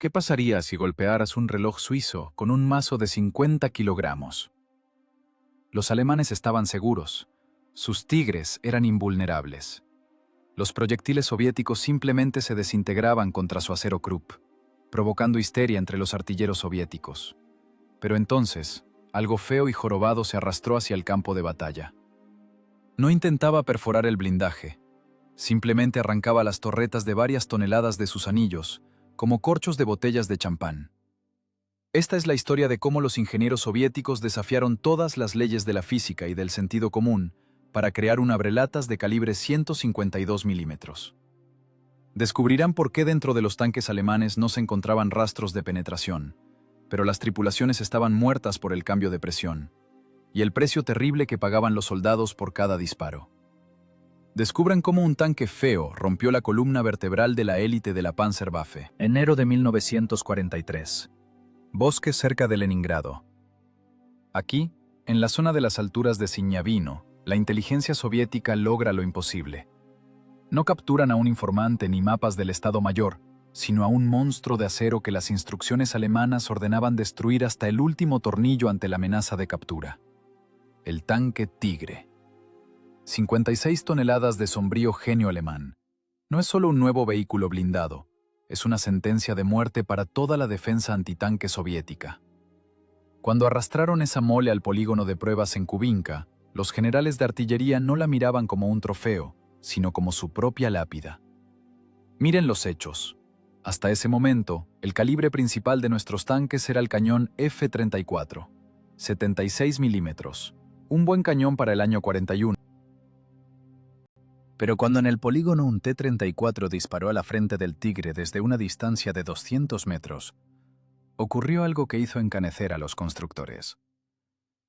¿Qué pasaría si golpearas un reloj suizo con un mazo de 50 kilogramos? Los alemanes estaban seguros. Sus tigres eran invulnerables. Los proyectiles soviéticos simplemente se desintegraban contra su acero Krupp, provocando histeria entre los artilleros soviéticos. Pero entonces, algo feo y jorobado se arrastró hacia el campo de batalla. No intentaba perforar el blindaje. Simplemente arrancaba las torretas de varias toneladas de sus anillos, como corchos de botellas de champán. Esta es la historia de cómo los ingenieros soviéticos desafiaron todas las leyes de la física y del sentido común para crear un abrelatas de calibre 152 milímetros. Descubrirán por qué dentro de los tanques alemanes no se encontraban rastros de penetración, pero las tripulaciones estaban muertas por el cambio de presión, y el precio terrible que pagaban los soldados por cada disparo. Descubran cómo un tanque feo rompió la columna vertebral de la élite de la Panzerwaffe. Enero de 1943. Bosque cerca de Leningrado. Aquí, en la zona de las alturas de Siñavino, la inteligencia soviética logra lo imposible. No capturan a un informante ni mapas del Estado Mayor, sino a un monstruo de acero que las instrucciones alemanas ordenaban destruir hasta el último tornillo ante la amenaza de captura. El tanque Tigre. 56 toneladas de sombrío genio alemán. No es solo un nuevo vehículo blindado, es una sentencia de muerte para toda la defensa antitanque soviética. Cuando arrastraron esa mole al polígono de pruebas en Kubinka, los generales de artillería no la miraban como un trofeo, sino como su propia lápida. Miren los hechos. Hasta ese momento, el calibre principal de nuestros tanques era el cañón F-34, 76 milímetros, un buen cañón para el año 41. Pero cuando en el polígono un T-34 disparó a la frente del Tigre desde una distancia de 200 metros, ocurrió algo que hizo encanecer a los constructores.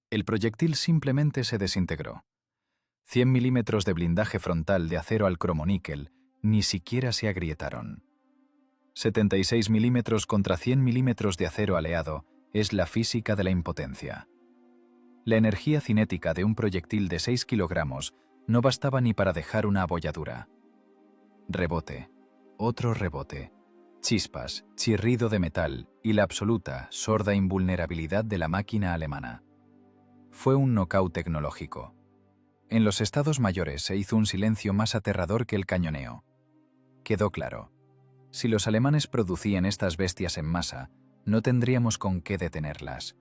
El proyectil simplemente se desintegró. 100 milímetros de blindaje frontal de acero al cromoníquel ni siquiera se agrietaron. 76 milímetros contra 100 milímetros de acero aleado es la física de la impotencia. La energía cinética de un proyectil de 6 kilogramos no bastaba ni para dejar una abolladura. Rebote, otro rebote, chispas, chirrido de metal y la absoluta, sorda invulnerabilidad de la máquina alemana. Fue un nocaut tecnológico. En los estados mayores se hizo un silencio más aterrador que el cañoneo. Quedó claro. Si los alemanes producían estas bestias en masa, no tendríamos con qué detenerlas.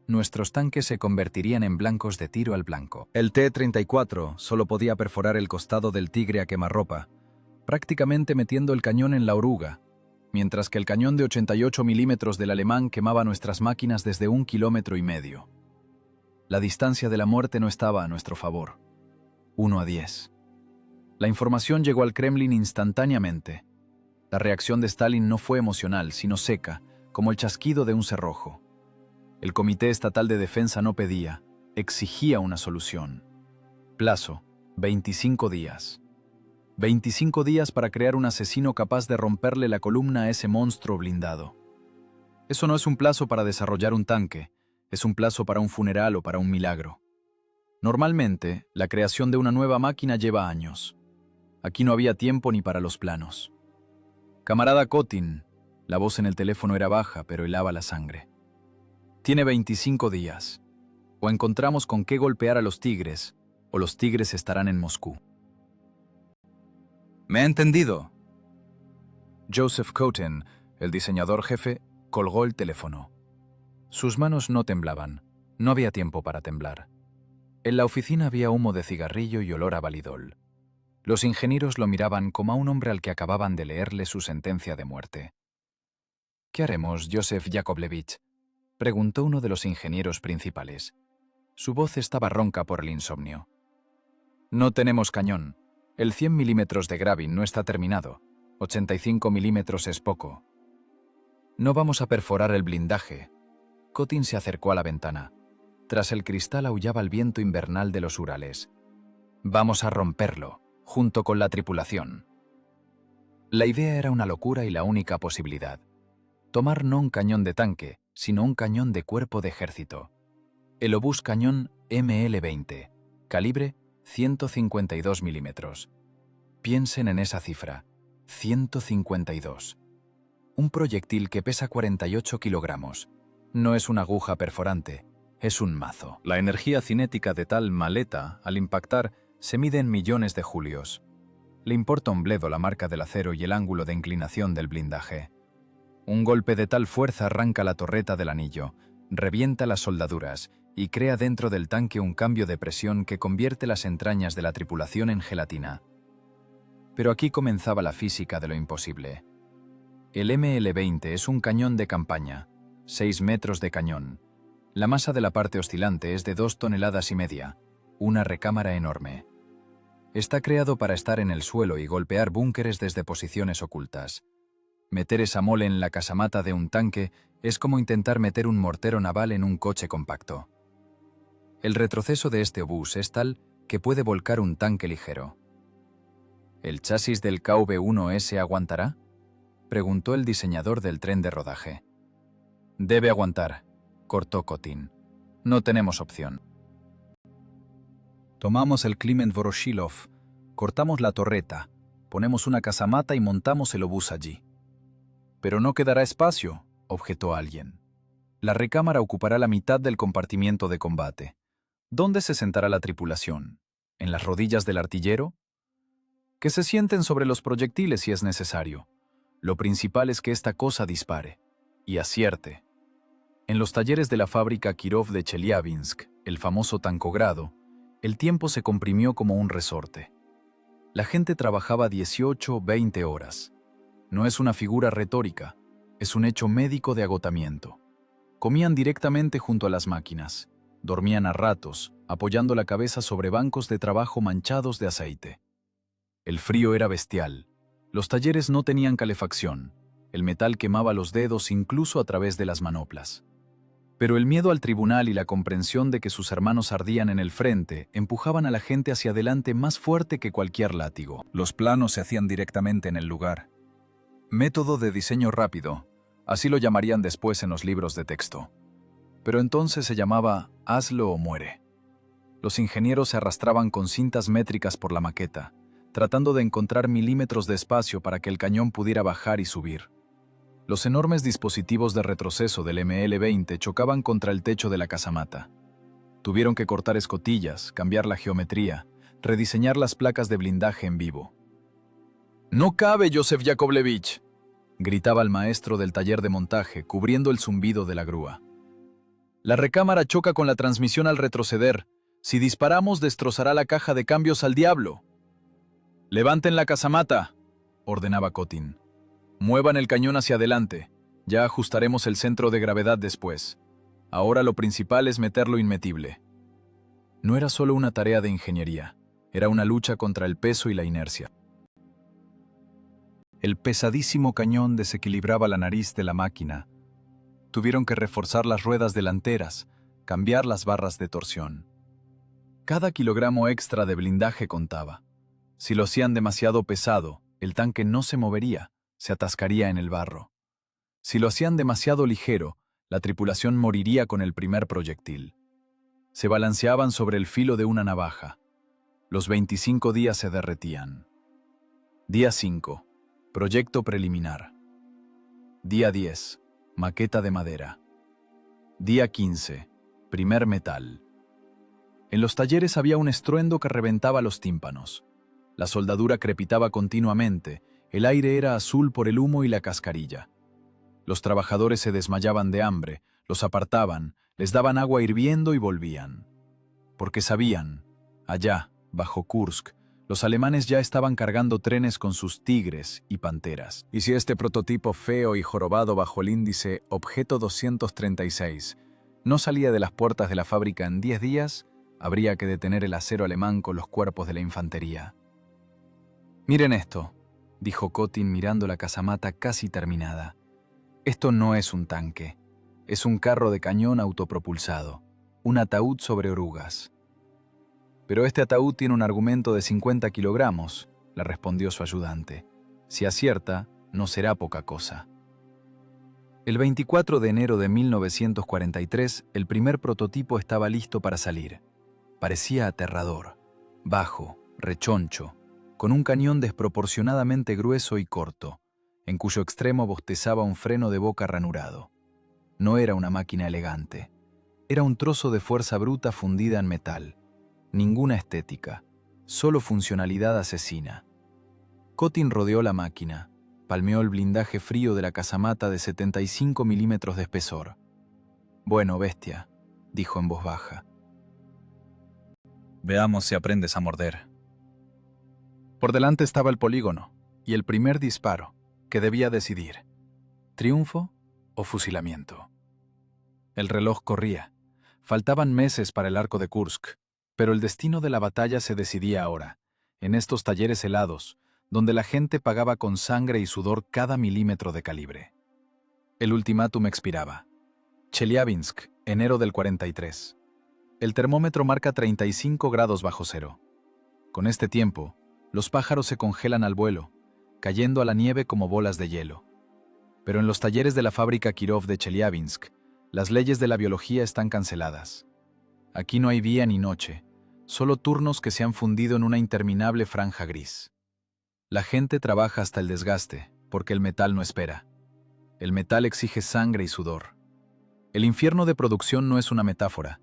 Nuestros tanques se convertirían en blancos de tiro al blanco. El T-34 solo podía perforar el costado del Tigre a quemarropa, prácticamente metiendo el cañón en la oruga, mientras que el cañón de 88 milímetros del alemán quemaba nuestras máquinas desde 1,5 kilómetros. La distancia de la muerte no estaba a nuestro favor. 1-10. La información llegó al Kremlin instantáneamente. La reacción de Stalin no fue emocional, sino seca, como el chasquido de un cerrojo. El Comité Estatal de Defensa no pedía, exigía una solución. Plazo, 25 días. 25 días para crear un asesino capaz de romperle la columna a ese monstruo blindado. Eso no es un plazo para desarrollar un tanque, es un plazo para un funeral o para un milagro. Normalmente, la creación de una nueva máquina lleva años. Aquí no había tiempo ni para los planos. Camarada Kotin, la voz en el teléfono era baja, pero helaba la sangre. Tiene 25 días. O encontramos con qué golpear a los tigres, o los tigres estarán en Moscú. ¿Me ha entendido? Joseph Cotten, el diseñador jefe, colgó el teléfono. Sus manos no temblaban. No había tiempo para temblar. En la oficina había humo de cigarrillo y olor a validol. Los ingenieros lo miraban como a un hombre al que acababan de leerle su sentencia de muerte. ¿Qué haremos, Joseph Yakovlevich?, preguntó uno de los ingenieros principales. Su voz estaba ronca por el insomnio. No tenemos cañón. El 100 milímetros de Gravin no está terminado. 85 milímetros es poco. No vamos a perforar el blindaje. Kotin se acercó a la ventana. Tras el cristal aullaba el viento invernal de los Urales. Vamos a romperlo, junto con la tripulación. La idea era una locura y la única posibilidad. Tomar no un cañón de tanque, sino un cañón de cuerpo de ejército. El obús cañón ML-20, calibre 152 milímetros. Piensen en esa cifra, 152. Un proyectil que pesa 48 kilogramos. No es una aguja perforante, es un mazo. La energía cinética de tal maleta, al impactar, se mide en millones de julios. Le importa un bledo la marca del acero y el ángulo de inclinación del blindaje. Un golpe de tal fuerza arranca la torreta del anillo, revienta las soldaduras y crea dentro del tanque un cambio de presión que convierte las entrañas de la tripulación en gelatina. Pero aquí comenzaba la física de lo imposible. El ML-20 es un cañón de campaña, 6 metros de cañón. La masa de la parte oscilante es de 2,5 toneladas, una recámara enorme. Está creado para estar en el suelo y golpear búnkeres desde posiciones ocultas. Meter esa mole en la casamata de un tanque es como intentar meter un mortero naval en un coche compacto. El retroceso de este obús es tal que puede volcar un tanque ligero. ¿El chasis del KV-1S aguantará?, preguntó el diseñador del tren de rodaje. Debe aguantar, cortó Kotin. No tenemos opción. Tomamos el Kliment Voroshilov, cortamos la torreta, ponemos una casamata y montamos el obús allí. Pero no quedará espacio, objetó alguien. La recámara ocupará la mitad del compartimiento de combate. ¿Dónde se sentará la tripulación? ¿En las rodillas del artillero? Que se sienten sobre los proyectiles si es necesario. Lo principal es que esta cosa dispare y acierte. En los talleres de la fábrica Kirov de Chelyabinsk, el famoso tancogrado, el tiempo se comprimió como un resorte. La gente trabajaba 18 o 20 horas. No es una figura retórica, es un hecho médico de agotamiento. Comían directamente junto a las máquinas, dormían a ratos, apoyando la cabeza sobre bancos de trabajo manchados de aceite. El frío era bestial. Los talleres no tenían calefacción. El metal quemaba los dedos incluso a través de las manoplas. Pero el miedo al tribunal y la comprensión de que sus hermanos ardían en el frente empujaban a la gente hacia adelante más fuerte que cualquier látigo. Los planos se hacían directamente en el lugar. Método de diseño rápido, así lo llamarían después en los libros de texto. Pero entonces se llamaba hazlo o muere. Los ingenieros se arrastraban con cintas métricas por la maqueta, tratando de encontrar milímetros de espacio para que el cañón pudiera bajar y subir. Los enormes dispositivos de retroceso del ML-20 chocaban contra el techo de la casamata. Tuvieron que cortar escotillas, cambiar la geometría, rediseñar las placas de blindaje en vivo. «¡No cabe, Yosef Yakovlevich!», gritaba el maestro del taller de montaje, cubriendo el zumbido de la grúa. «La recámara choca con la transmisión al retroceder. Si disparamos, destrozará la caja de cambios al diablo». «Levanten la casamata», ordenaba Kotin. «Muevan el cañón hacia adelante. Ya ajustaremos el centro de gravedad después. Ahora lo principal es meterlo inmetible». No era solo una tarea de ingeniería, era una lucha contra el peso y la inercia. El pesadísimo cañón desequilibraba la nariz de la máquina. Tuvieron que reforzar las ruedas delanteras, cambiar las barras de torsión. Cada kilogramo extra de blindaje contaba. Si lo hacían demasiado pesado, el tanque no se movería, se atascaría en el barro. Si lo hacían demasiado ligero, la tripulación moriría con el primer proyectil. Se balanceaban sobre el filo de una navaja. Los 25 días se derretían. Día 5. Proyecto preliminar. Día 10. Maqueta de madera. Día 15. Primer metal. En los talleres había un estruendo que reventaba los tímpanos. La soldadura crepitaba continuamente, el aire era azul por el humo y la cascarilla. Los trabajadores se desmayaban de hambre, los apartaban, les daban agua hirviendo y volvían. Porque sabían, allá, bajo Kursk, los alemanes ya estaban cargando trenes con sus Tigres y Panteras. Y si este prototipo feo y jorobado bajo el índice Objeto 236 no salía de las puertas de la fábrica en 10 días, habría que detener el acero alemán con los cuerpos de la infantería. «Miren esto», dijo Kotin mirando la casamata casi terminada. «Esto no es un tanque, es un carro de cañón autopropulsado, un ataúd sobre orugas». «Pero este ataúd tiene un argumento de 50 kilogramos», le respondió su ayudante. «Si acierta, no será poca cosa». El 24 de enero de 1943, el primer prototipo estaba listo para salir. Parecía aterrador, bajo, rechoncho, con un cañón desproporcionadamente grueso y corto. en cuyo extremo bostezaba un freno de boca ranurado. No era una máquina elegante. Era un trozo de fuerza bruta fundida en metal. Ninguna estética, solo funcionalidad asesina. Cotin rodeó la máquina, palmeó el blindaje frío de la casamata de 75 milímetros de espesor. «Bueno, bestia», dijo en voz baja. «Veamos si aprendes a morder». Por delante estaba el polígono y el primer disparo, que debía decidir: triunfo o fusilamiento. El reloj corría. Faltaban meses para el arco de Kursk, pero el destino de la batalla se decidía ahora, en estos talleres helados, donde la gente pagaba con sangre y sudor cada milímetro de calibre. El ultimátum expiraba. Chelyabinsk, enero del 43. El termómetro marca 35 grados bajo cero. Con este tiempo, los pájaros se congelan al vuelo, cayendo a la nieve como bolas de hielo. Pero en los talleres de la fábrica Kirov de Chelyabinsk, las leyes de la biología están canceladas. Aquí no hay día ni noche, solo turnos que se han fundido en una interminable franja gris. La gente trabaja hasta el desgaste, porque el metal no espera. El metal exige sangre y sudor. El infierno de producción no es una metáfora,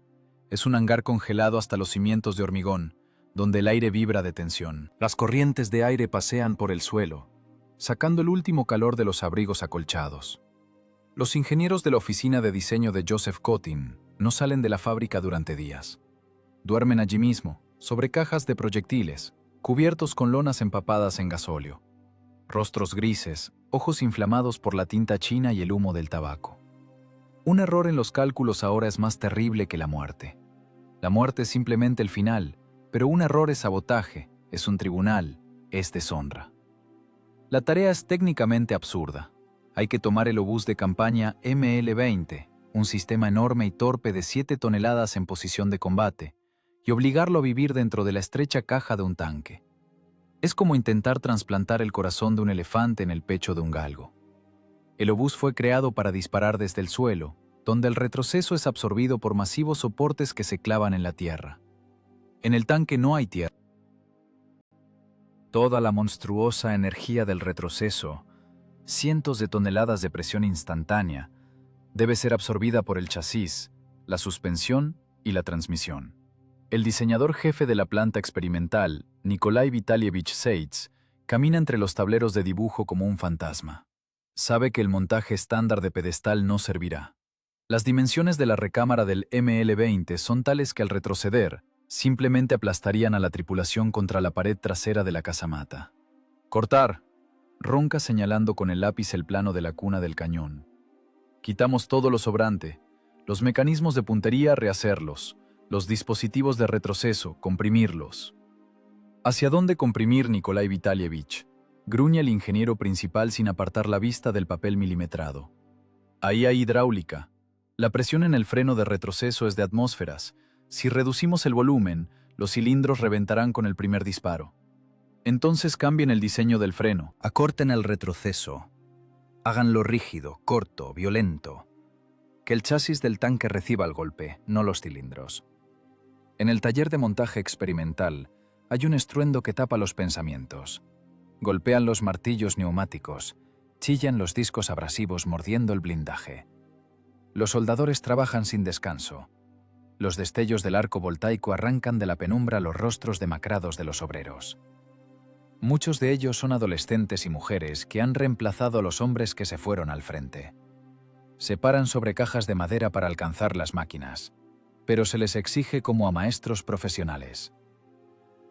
es un hangar congelado hasta los cimientos de hormigón, donde el aire vibra de tensión. Las corrientes de aire pasean por el suelo, sacando el último calor de los abrigos acolchados. Los ingenieros de la oficina de diseño de Joseph Cotin no salen de la fábrica durante días. Duermen allí mismo, sobre cajas de proyectiles, cubiertos con lonas empapadas en gasóleo. Rostros grises, ojos inflamados por la tinta china y el humo del tabaco. Un error en los cálculos ahora es más terrible que la muerte. La muerte es simplemente el final, pero un error es sabotaje, es un tribunal, es deshonra. La tarea es técnicamente absurda. Hay que tomar el obús de campaña ML-20, un sistema enorme y torpe de 7 toneladas en posición de combate, y obligarlo a vivir dentro de la estrecha caja de un tanque. Es como intentar trasplantar el corazón de un elefante en el pecho de un galgo. El obús fue creado para disparar desde el suelo, donde el retroceso es absorbido por masivos soportes que se clavan en la tierra. En el tanque no hay tierra. Toda la monstruosa energía del retroceso, cientos de toneladas de presión instantánea, debe ser absorbida por el chasis, la suspensión y la transmisión. El diseñador jefe de la planta experimental, Nikolai Vitalievich Seitz, camina entre los tableros de dibujo como un fantasma. Sabe que el montaje estándar de pedestal no servirá. Las dimensiones de la recámara del ML-20 son tales que al retroceder, simplemente aplastarían a la tripulación contra la pared trasera de la casamata. «Cortar», ronca señalando con el lápiz el plano de la cuna del cañón. «Quitamos todo lo sobrante, los mecanismos de puntería rehacerlos, los dispositivos de retroceso, comprimirlos». «¿Hacia dónde comprimir, Nikolai Vitalievich?», gruñe el ingeniero principal sin apartar la vista del papel milimetrado. «Ahí hay hidráulica. La presión en el freno de retroceso es de atmósferas. Si reducimos el volumen, los cilindros reventarán con el primer disparo. Entonces cambien el diseño del freno. Acorten el retroceso. Háganlo rígido, corto, violento. Que el chasis del tanque reciba el golpe, no los cilindros». En el taller de montaje experimental hay un estruendo que tapa los pensamientos. Golpean los martillos neumáticos, chillan los discos abrasivos mordiendo el blindaje. Los soldadores trabajan sin descanso. Los destellos del arco voltaico arrancan de la penumbra los rostros demacrados de los obreros. Muchos de ellos son adolescentes y mujeres que han reemplazado a los hombres que se fueron al frente. Se paran sobre cajas de madera para alcanzar las máquinas, pero se les exige como a maestros profesionales.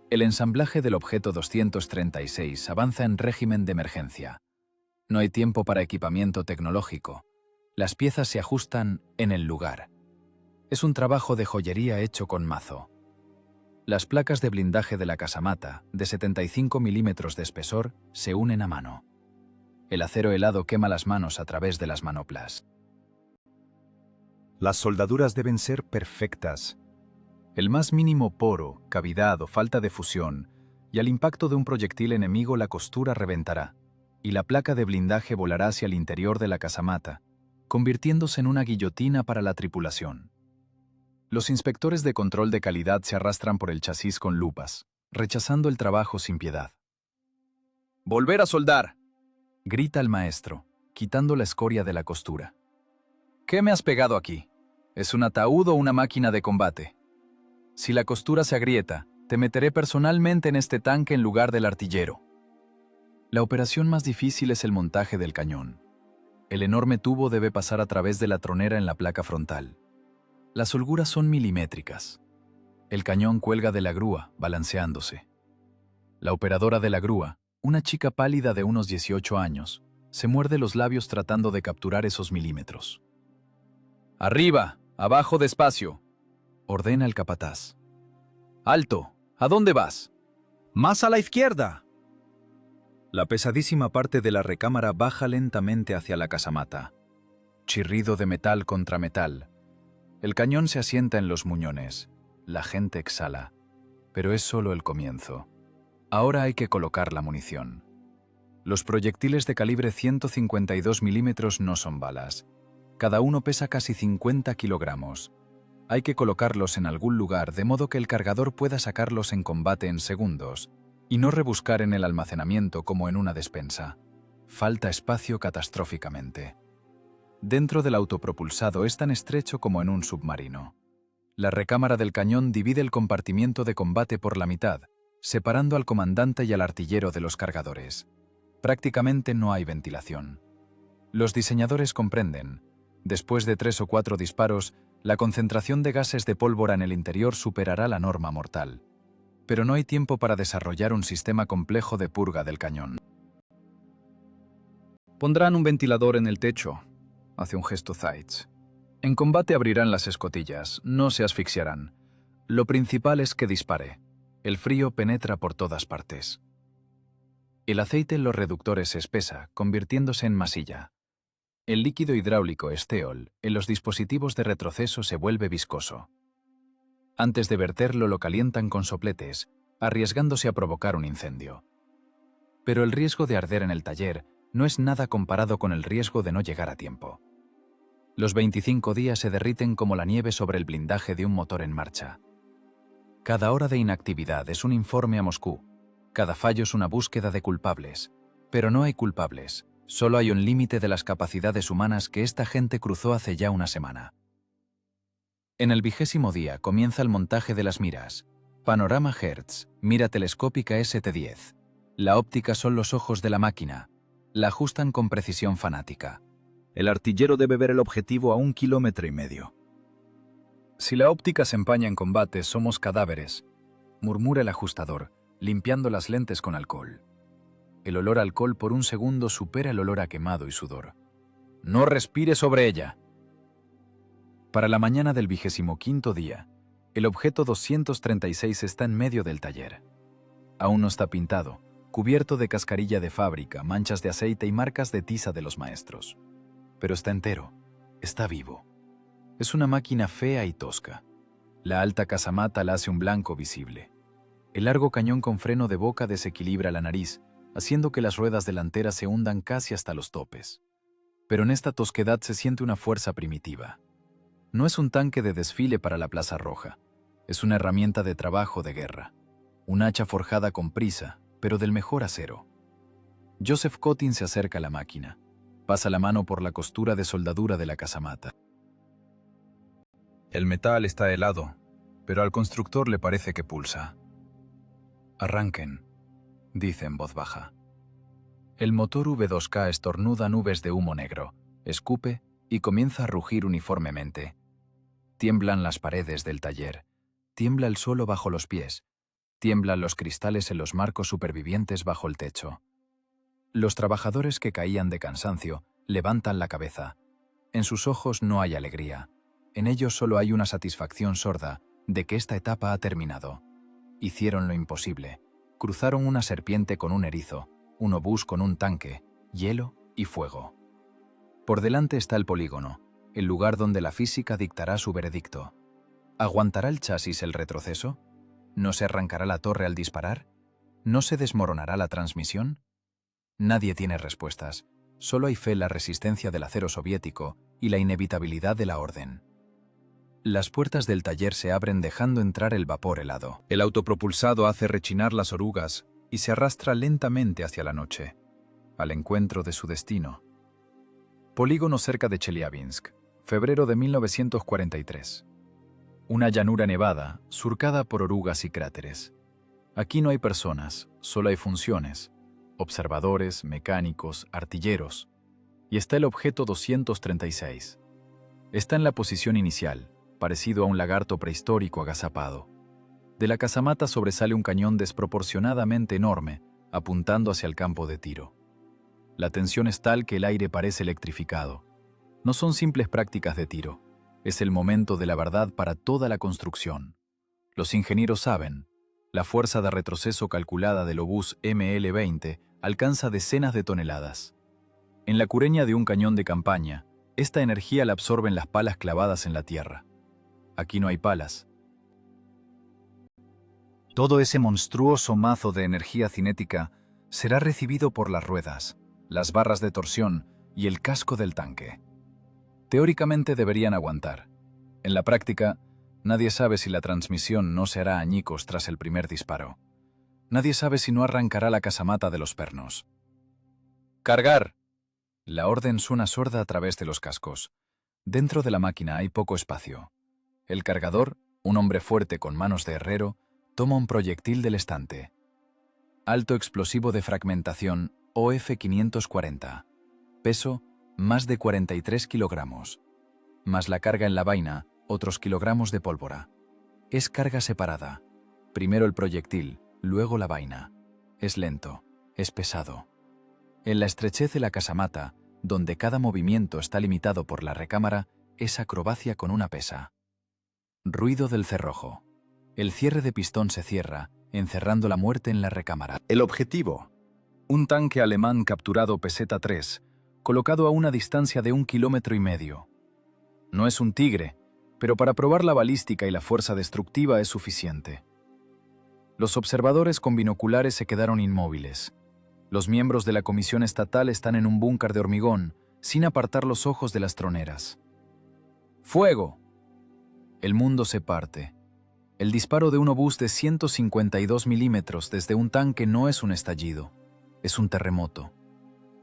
El ensamblaje del objeto 236 avanza en régimen de emergencia. No hay tiempo para equipamiento tecnológico. Las piezas se ajustan en el lugar. Es un trabajo de joyería hecho con mazo. Las placas de blindaje de la casamata, de 75 milímetros de espesor, se unen a mano. El acero helado quema las manos a través de las manoplas. Las soldaduras deben ser perfectas. El más mínimo poro, cavidad o falta de fusión, y al impacto de un proyectil enemigo la costura reventará, y la placa de blindaje volará hacia el interior de la casamata, convirtiéndose en una guillotina para la tripulación. Los inspectores de control de calidad se arrastran por el chasis con lupas, rechazando el trabajo sin piedad. «¡Volver a soldar!», Grita el maestro, quitando la escoria de la costura. ¿Qué me has pegado aquí? ¿Es un ataúd o una máquina de combate? Si la costura se agrieta, te meteré personalmente en este tanque en lugar del artillero. La operación más difícil es el montaje del cañón. El enorme tubo debe pasar a través de la tronera en la placa frontal. Las holguras son milimétricas. El cañón cuelga de la grúa, balanceándose. La operadora de la grúa, una chica pálida de unos 18 años, se muerde los labios tratando de capturar esos milímetros. ¡Arriba! ¡Abajo despacio!, ordena el capataz. ¡Alto! ¿A dónde vas? ¡Más a la izquierda! La pesadísima parte de la recámara baja lentamente hacia la casamata. Chirrido de metal contra metal. El cañón se asienta en los muñones. La gente exhala. Pero es solo el comienzo. Ahora hay que colocar la munición. Los proyectiles de calibre 152 milímetros no son balas. Cada uno pesa casi 50 kilogramos. Hay que colocarlos en algún lugar de modo que el cargador pueda sacarlos en combate en segundos y no rebuscar en el almacenamiento como en una despensa. Falta espacio catastróficamente. Dentro del autopropulsado es tan estrecho como en un submarino. La recámara del cañón divide el compartimiento de combate por la mitad, separando al comandante y al artillero de los cargadores. Prácticamente no hay ventilación. Los diseñadores comprenden. Después de 3 o 4 disparos, la concentración de gases de pólvora en el interior superará la norma mortal. Pero no hay tiempo para desarrollar un sistema complejo de purga del cañón. Pondrán un ventilador en el techo, hace un gesto Zeitz. En combate abrirán las escotillas, no se asfixiarán. Lo principal es que dispare. El frío penetra por todas partes. El aceite en los reductores se espesa, convirtiéndose en masilla. El líquido hidráulico esteol en los dispositivos de retroceso se vuelve viscoso. Antes de verterlo lo calientan con sopletes, arriesgándose a provocar un incendio. Pero el riesgo de arder en el taller no es nada comparado con el riesgo de no llegar a tiempo. Los 25 días se derriten como la nieve sobre el blindaje de un motor en marcha. Cada hora de inactividad es un informe a Moscú. Cada fallo es una búsqueda de culpables. Pero no hay culpables. Solo hay un límite de las capacidades humanas que esta gente cruzó hace ya una semana. En el 20º día comienza el montaje de las miras. Panorama Hertz, mira telescópica ST10. La óptica son los ojos de la máquina. La ajustan con precisión fanática. El artillero debe ver el objetivo a 1,5 kilómetros. Si la óptica se empaña en combate, somos cadáveres, murmura el ajustador, limpiando las lentes con alcohol. El olor a alcohol por un segundo supera el olor a quemado y sudor. ¡No respire sobre ella! Para la mañana del 25º día, el objeto 236 está en medio del taller. Aún no está pintado, cubierto de cascarilla de fábrica, manchas de aceite y marcas de tiza de los maestros. Pero está entero, está vivo. Es una máquina fea y tosca. La alta casamata la hace un blanco visible. El largo cañón con freno de boca desequilibra la nariz, haciendo que las ruedas delanteras se hundan casi hasta los topes. Pero en esta tosquedad se siente una fuerza primitiva. No es un tanque de desfile para la Plaza Roja. Es una herramienta de trabajo de guerra. Un hacha forjada con prisa, pero del mejor acero. Joseph Kotin se acerca a la máquina. Pasa la mano por la costura de soldadura de la casamata. El metal está helado, pero al constructor le parece que pulsa. Arranquen, dice en voz baja. El motor V2K estornuda nubes de humo negro, escupe y comienza a rugir uniformemente. Tiemblan las paredes del taller, tiembla el suelo bajo los pies, tiemblan los cristales en los marcos supervivientes bajo el techo. Los trabajadores que caían de cansancio levantan la cabeza. En sus ojos no hay alegría. En ellos solo hay una satisfacción sorda de que esta etapa ha terminado. Hicieron lo imposible. Cruzaron una serpiente con un erizo, un obús con un tanque, hielo y fuego. Por delante está el polígono, el lugar donde la física dictará su veredicto. ¿Aguantará el chasis el retroceso? ¿No se arrancará la torre al disparar? ¿No se desmoronará la transmisión? Nadie tiene respuestas. Solo hay fe en la resistencia del acero soviético y la inevitabilidad de la orden. Las puertas del taller se abren dejando entrar el vapor helado. El autopropulsado hace rechinar las orugas y se arrastra lentamente hacia la noche. al encuentro de su destino. Polígono cerca de Chelyabinsk, febrero de 1943. Una llanura nevada, surcada por orugas y cráteres. Aquí no hay personas, solo hay funciones, observadores, mecánicos, artilleros. Y está el objeto 236. Está en la posición inicial, parecido a un lagarto prehistórico agazapado. De la casamata sobresale un cañón desproporcionadamente enorme, apuntando hacia el campo de tiro. La tensión es tal que el aire parece electrificado. No son simples prácticas de tiro. Es el momento de la verdad para toda la construcción. Los ingenieros saben, la fuerza de retroceso calculada del obús ML-20 alcanza decenas de toneladas. En la cureña de un cañón de campaña, esta energía la absorben las palas clavadas en la tierra. Aquí no hay palas. Todo ese monstruoso mazo de energía cinética será recibido por las ruedas, las barras de torsión y el casco del tanque. Teóricamente deberían aguantar. En la práctica, nadie sabe si la transmisión no se hará añicos tras el primer disparo. Nadie sabe si no arrancará la casamata de los pernos. ¡Cargar! La orden suena sorda a través de los cascos. Dentro de la máquina hay poco espacio. El cargador, un hombre fuerte con manos de herrero, toma un proyectil del estante. Alto explosivo de fragmentación OF-540. Peso, más de 43 kilogramos. Más la carga en la vaina, otros kilogramos de pólvora. Es carga separada. Primero el proyectil, luego la vaina. Es lento, es pesado. En la estrechez de la casamata, donde cada movimiento está limitado por la recámara, es acrobacia con una pesa. Ruido del cerrojo. El cierre de pistón se cierra, encerrando la muerte en la recámara. El objetivo. Un tanque alemán capturado peseta 3, colocado a una distancia de 1,5 kilómetros. No es un Tigre, pero para probar la balística y la fuerza destructiva es suficiente. Los observadores con binoculares se quedaron inmóviles. Los miembros de la comisión estatal están en un búnker de hormigón, sin apartar los ojos de las troneras. ¡Fuego! El mundo se parte. El disparo de un obús de 152 milímetros desde un tanque no es un estallido, es un terremoto.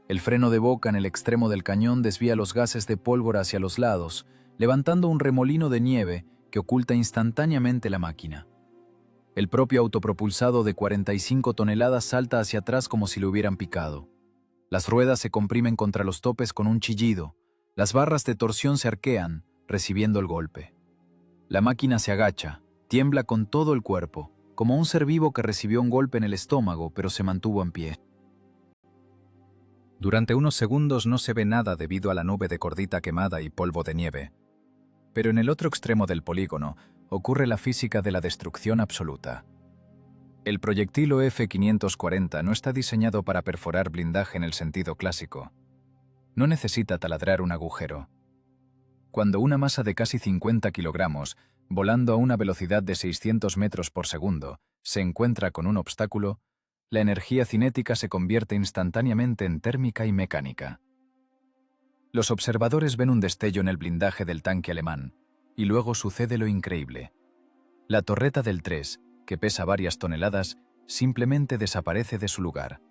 El freno de boca en el extremo del cañón desvía los gases de pólvora hacia los lados, levantando un remolino de nieve que oculta instantáneamente la máquina. El propio autopropulsado de 45 toneladas salta hacia atrás como si lo hubieran picado. Las ruedas se comprimen contra los topes con un chillido. Las barras de torsión se arquean, recibiendo el golpe. La máquina se agacha, tiembla con todo el cuerpo, como un ser vivo que recibió un golpe en el estómago, pero se mantuvo en pie. Durante unos segundos no se ve nada debido a la nube de cordita quemada y polvo de nieve. Pero en el otro extremo del polígono ocurre la física de la destrucción absoluta. El proyectil OF-540 no está diseñado para perforar blindaje en el sentido clásico. No necesita taladrar un agujero. Cuando una masa de casi 50 kilogramos, volando a una velocidad de 600 metros por segundo, se encuentra con un obstáculo, la energía cinética se convierte instantáneamente en térmica y mecánica. Los observadores ven un destello en el blindaje del tanque alemán, y luego sucede lo increíble. La torreta del 3, que pesa varias toneladas, simplemente desaparece de su lugar.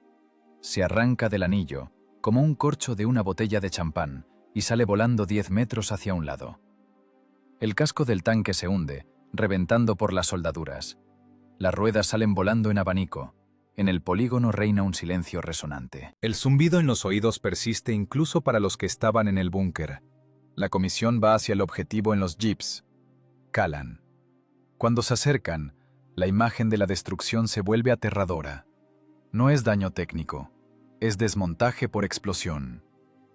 Se arranca del anillo, como un corcho de una botella de champán, y sale volando 10 metros hacia un lado. El casco del tanque se hunde, reventando por las soldaduras. Las ruedas salen volando en abanico. En el polígono reina un silencio resonante. El zumbido en los oídos persiste incluso para los que estaban en el búnker. La comisión va hacia el objetivo en los jeeps. Calan. Cuando se acercan, la imagen de la destrucción se vuelve aterradora. No es daño técnico, es desmontaje por explosión.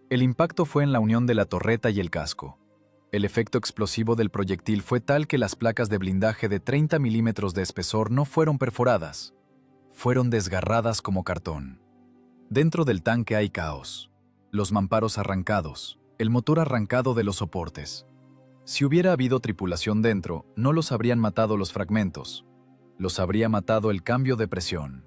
El impacto fue en la unión de la torreta y el casco. El efecto explosivo del proyectil fue tal que las placas de blindaje de 30 milímetros de espesor no fueron perforadas. Fueron desgarradas como cartón. Dentro del tanque hay caos. Los mamparos arrancados, el motor arrancado de los soportes. Si hubiera habido tripulación dentro, no los habrían matado los fragmentos. Los habría matado el cambio de presión.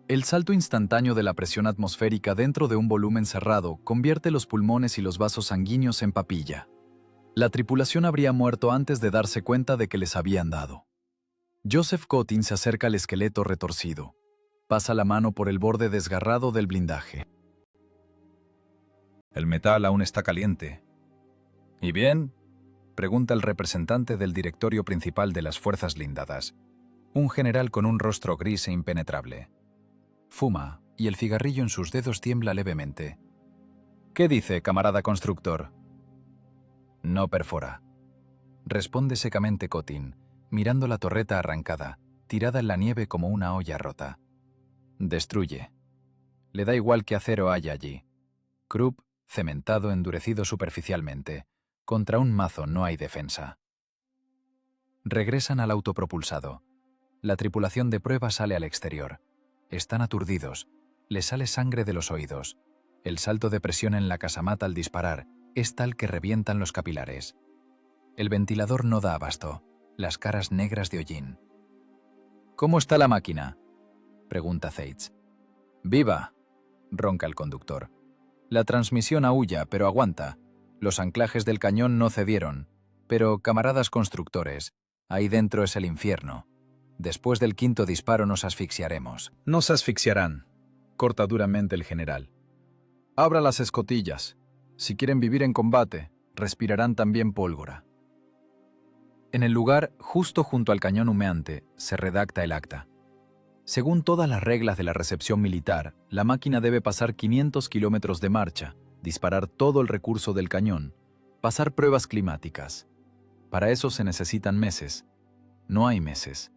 El salto instantáneo de la presión atmosférica dentro de un volumen cerrado convierte los pulmones y los vasos sanguíneos en papilla. La tripulación habría muerto antes de darse cuenta de que les habían dado. Joseph Cotin se acerca al esqueleto retorcido. Pasa la mano por el borde desgarrado del blindaje. El metal aún está caliente. ¿Y bien?, pregunta el representante del directorio principal de las fuerzas blindadas, un general con un rostro gris e impenetrable. Fuma, y el cigarrillo en sus dedos tiembla levemente. ¿Qué dice, camarada constructor? No perfora. Responde secamente Cotin, mirando la torreta arrancada, tirada en la nieve como una olla rota. Destruye. Le da igual qué acero haya allí. Krupp, cementado, endurecido superficialmente. Contra un mazo no hay defensa. Regresan al autopropulsado. La tripulación de prueba sale al exterior. Están aturdidos. Les sale sangre de los oídos. El salto de presión en la casamata al disparar es tal que revientan los capilares. El ventilador no da abasto. Las caras negras de hollín. ¿Cómo está la máquina?, pregunta Zeitz. ¡Viva!, ronca el conductor. La transmisión aúlla, pero aguanta. Los anclajes del cañón no cedieron. Pero, camaradas constructores, ahí dentro es el infierno. Después del quinto disparo nos asfixiaremos. No se asfixiarán, corta duramente el general. Abra las escotillas. Si quieren vivir en combate, respirarán también pólvora. En el lugar, justo junto al cañón humeante, se redacta el acta. Según todas las reglas de la recepción militar, la máquina debe pasar 500 kilómetros de marcha, disparar todo el recurso del cañón, pasar pruebas climáticas. Para eso se necesitan meses. No hay meses.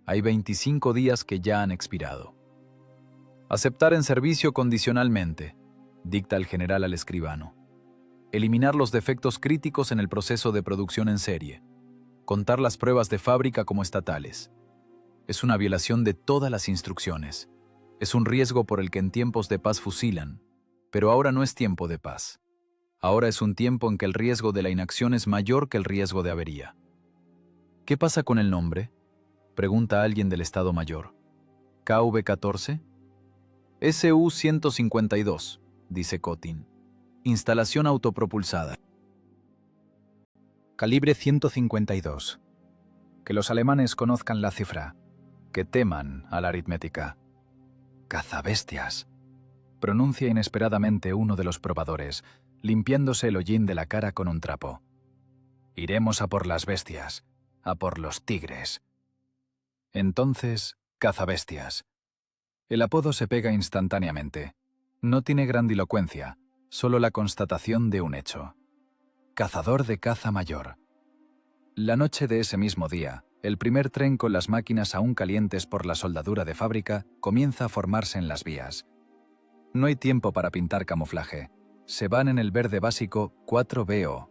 Hay 25 días que ya han expirado. Aceptar en servicio condicionalmente, dicta el general al escribano. Eliminar los defectos críticos en el proceso de producción en serie. Contar las pruebas de fábrica como estatales. Es una violación de todas las instrucciones. Es un riesgo por el que en tiempos de paz fusilan, pero ahora no es tiempo de paz. Ahora es un tiempo en que el riesgo de la inacción es mayor que el riesgo de avería. ¿Qué pasa con el nombre?, pregunta alguien del Estado Mayor. ¿KV-14? SU-152, dice Cotin. Instalación autopropulsada. Calibre 152. Que los alemanes conozcan la cifra, que teman a la aritmética. Cazabestias, pronuncia inesperadamente uno de los probadores, limpiándose el hollín de la cara con un trapo. Iremos a por las bestias, a por los tigres. Entonces, cazabestias. El apodo se pega instantáneamente. No tiene grandilocuencia, solo la constatación de un hecho. Cazador de caza mayor. La noche de ese mismo día, el primer tren con las máquinas aún calientes por la soldadura de fábrica comienza a formarse en las vías. No hay tiempo para pintar camuflaje. Se van en el verde básico 4BO.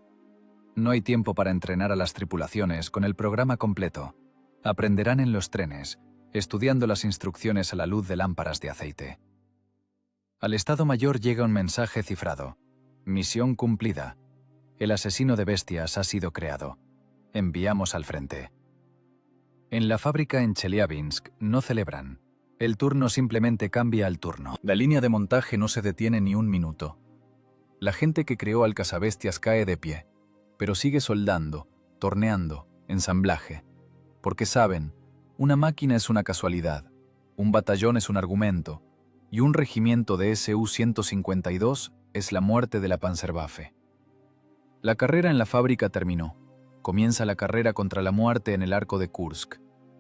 No hay tiempo para entrenar a las tripulaciones con el programa completo. Aprenderán en los trenes, estudiando las instrucciones a la luz de lámparas de aceite. Al Estado Mayor llega un mensaje cifrado. Misión cumplida. El asesino de bestias ha sido creado. Enviamos al frente. En la fábrica en Chelyabinsk no celebran. El turno simplemente cambia al turno. La línea de montaje no se detiene ni un minuto. La gente que creó al cazabestias cae de pie, pero sigue soldando, torneando, ensamblaje. Porque saben, una máquina es una casualidad, un batallón es un argumento, y un regimiento de SU-152 es la muerte de la Panzerwaffe. La carrera en la fábrica terminó. Comienza la carrera contra la muerte en el arco de Kursk.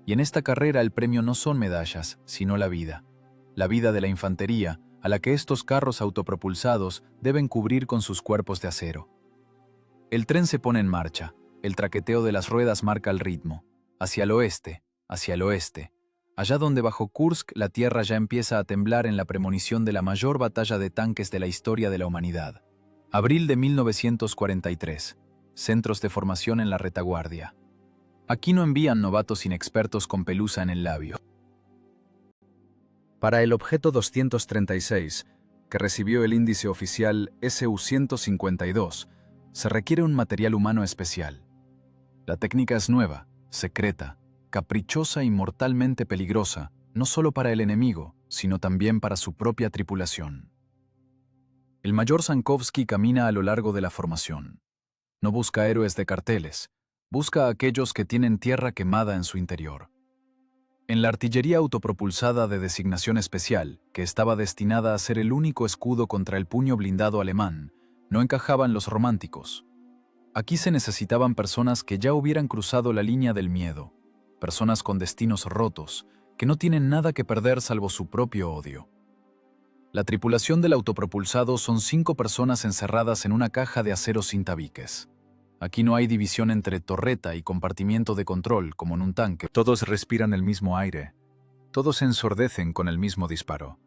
Y en esta carrera el premio no son medallas, sino la vida de la infantería, a la que estos carros autopropulsados deben cubrir con sus cuerpos de acero. El tren se pone en marcha, el traqueteo de las ruedas marca el ritmo, hacia el oeste, allá donde bajo Kursk la tierra ya empieza a temblar en la premonición de la mayor batalla de tanques de la historia de la humanidad. Abril de 1943. Centros de formación en la retaguardia. Aquí no envían novatos inexpertos con pelusa en el labio. Para el objeto 236, que recibió el índice oficial SU-152, se requiere un material humano especial. La técnica es nueva, secreta, caprichosa y mortalmente peligrosa, no solo para el enemigo, sino también para su propia tripulación. El mayor Sankovsky camina a lo largo de la formación. No busca héroes de carteles, busca a aquellos que tienen tierra quemada en su interior. En la artillería autopropulsada de designación especial, que estaba destinada a ser el único escudo contra el puño blindado alemán, No encajaban los románticos. Aquí se necesitaban personas que ya hubieran cruzado la línea del miedo, personas con destinos rotos, que no tienen nada que perder salvo su propio odio. La tripulación del autopropulsado son 5 personas encerradas en una caja de acero sin tabiques. Aquí no hay división entre torreta y compartimiento de control, como en un tanque. Todos respiran el mismo aire. Todos se ensordecen con el mismo disparo.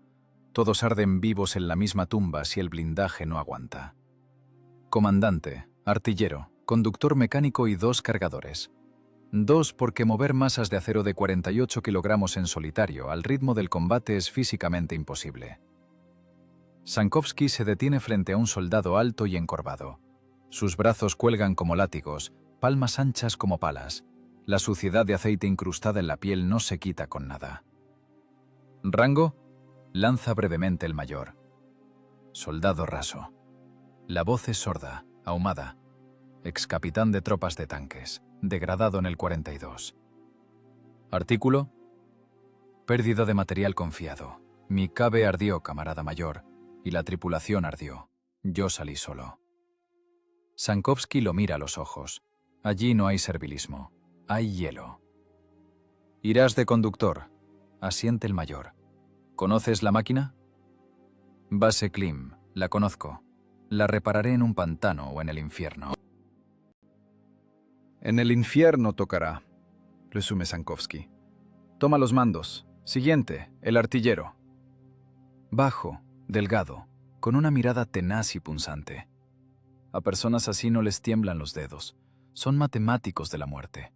Todos arden vivos en la misma tumba si el blindaje no aguanta. Comandante, artillero, conductor mecánico y 2 cargadores. 2 porque mover masas de acero de 48 kilogramos en solitario al ritmo del combate es físicamente imposible. Sankovsky se detiene frente a un soldado alto y encorvado. Sus brazos cuelgan como látigos, palmas anchas como palas. La suciedad de aceite incrustada en la piel no se quita con nada. ¿Rango? Lanza brevemente el mayor. Soldado raso. La voz es sorda, ahumada. Excapitán de tropas de tanques, degradado en el 42. Artículo: pérdida de material confiado. Mi cabe ardió, camarada mayor, y la tripulación ardió. Yo salí solo. Sankovsky lo mira a los ojos. Allí no hay servilismo, hay hielo. Irás de conductor, asiente el mayor. ¿Conoces la máquina? Base Klim, la conozco. La repararé en un pantano o en el infierno. En el infierno tocará, resume Sankovsky. Toma los mandos. Siguiente, el artillero. Bajo, delgado, con una mirada tenaz y punzante. A personas así no les tiemblan los dedos. Son matemáticos de la muerte.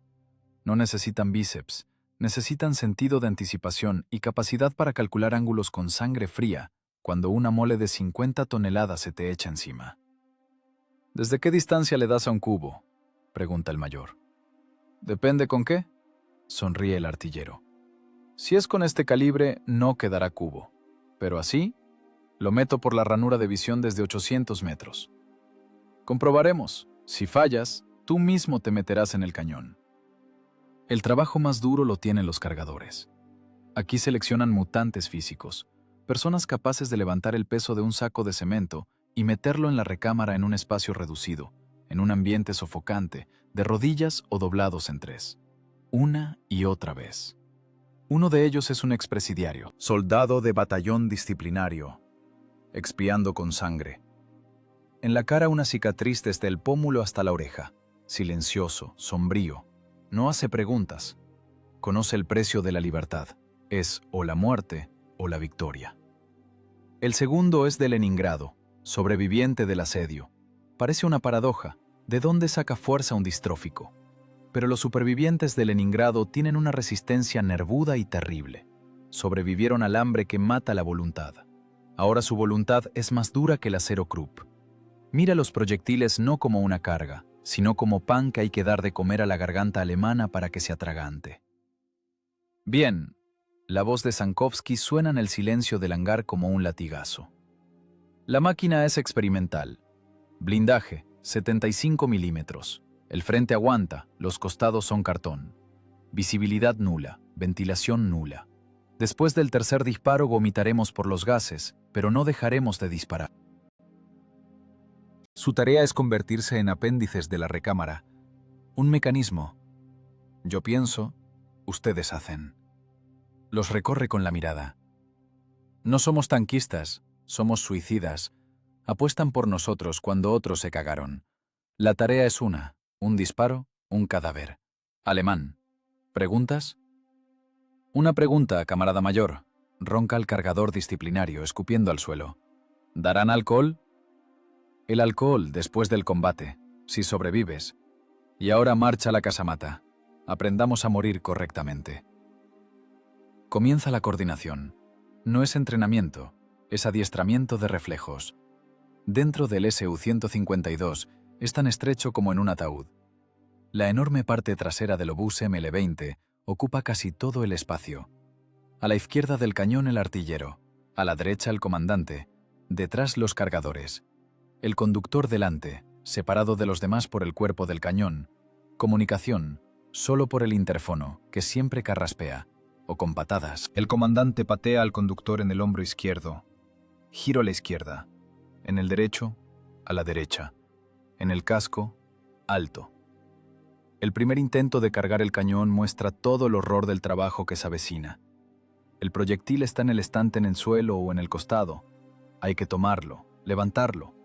No necesitan bíceps, necesitan sentido de anticipación y capacidad para calcular ángulos con sangre fría cuando una mole de 50 toneladas se te echa encima. ¿Desde qué distancia le das a un cubo?, pregunta el mayor. ¿Depende con qué?, sonríe el artillero. Si es con este calibre, no quedará cubo. Pero así, lo meto por la ranura de visión desde 800 metros. Comprobaremos. Si fallas, tú mismo te meterás en el cañón. El trabajo más duro lo tienen los cargadores. Aquí seleccionan mutantes físicos, personas capaces de levantar el peso de un saco de cemento y meterlo en la recámara en un espacio reducido, en un ambiente sofocante, de rodillas o doblados en 3. Una y otra vez. Uno de ellos es un expresidiario, soldado de batallón disciplinario, expiando con sangre. En la cara una cicatriz desde el pómulo hasta la oreja, silencioso, sombrío. No hace preguntas. Conoce el precio de la libertad. Es o la muerte o la victoria. El segundo es de Leningrado, sobreviviente del asedio. Parece una paradoja. ¿De dónde saca fuerza un distrófico? Pero los supervivientes de Leningrado tienen una resistencia nervuda y terrible. Sobrevivieron al hambre que mata la voluntad. Ahora su voluntad es más dura que el acero Krupp. Mira los proyectiles no como una carga, sino como pan que hay que dar de comer a la garganta alemana para que se atragante. Bien, la voz de Sankovsky suena en el silencio del hangar como un latigazo. La máquina es experimental. Blindaje, 75 milímetros. El frente aguanta, los costados son cartón. Visibilidad nula, ventilación nula. Después del tercer disparo vomitaremos por los gases, pero no dejaremos de disparar. Su tarea es convertirse en apéndices de la recámara. Un mecanismo. Yo pienso, ustedes hacen. Los recorre con la mirada. No somos tanquistas, somos suicidas. Apuestan por nosotros cuando otros se cagaron. La tarea es una, un disparo, un cadáver. Alemán. ¿Preguntas? Una pregunta, camarada mayor. Ronca el cargador disciplinario, escupiendo al suelo. ¿Darán alcohol? El alcohol después del combate, si sobrevives. Y ahora marcha la casamata. Aprendamos a morir correctamente. Comienza la coordinación. No es entrenamiento, es adiestramiento de reflejos. Dentro del Su-152 es tan estrecho como en un ataúd. La enorme parte trasera del obús ML-20 ocupa casi todo el espacio. A la izquierda del cañón el artillero, a la derecha el comandante, detrás los cargadores. El conductor delante, separado de los demás por el cuerpo del cañón. Comunicación, solo por el interfono, que siempre carraspea, o con patadas. El comandante patea al conductor en el hombro izquierdo. Giro a la izquierda. En el derecho, a la derecha. En el casco, alto. El primer intento de cargar el cañón muestra todo el horror del trabajo que se avecina. El proyectil está en el estante en el suelo o en el costado. Hay que tomarlo, levantarlo,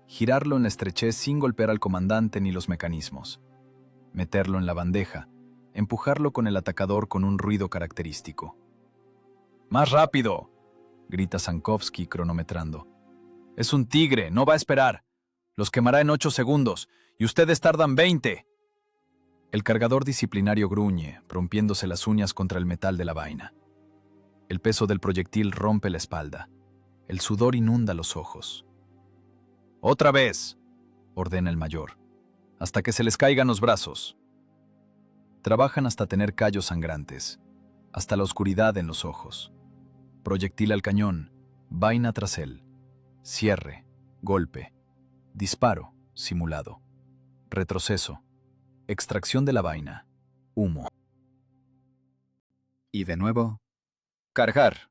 girarlo en la estrechez sin golpear al comandante ni los mecanismos. Meterlo en la bandeja, empujarlo con el atacador con un ruido característico. ¡Más rápido!, grita Sankovsky cronometrando. Es un tigre, no va a esperar. Los quemará en 8 segundos, y ustedes tardan 20. El cargador disciplinario gruñe, rompiéndose las uñas contra el metal de la vaina. El peso del proyectil rompe la espalda. El sudor inunda los ojos. ¡Otra vez!, ordena el mayor, hasta que se les caigan los brazos. Trabajan hasta tener callos sangrantes, hasta la oscuridad en los ojos. Proyectil al cañón, vaina tras él. Cierre, golpe, disparo, simulado. Retroceso, extracción de la vaina, humo. Y de nuevo, cargar.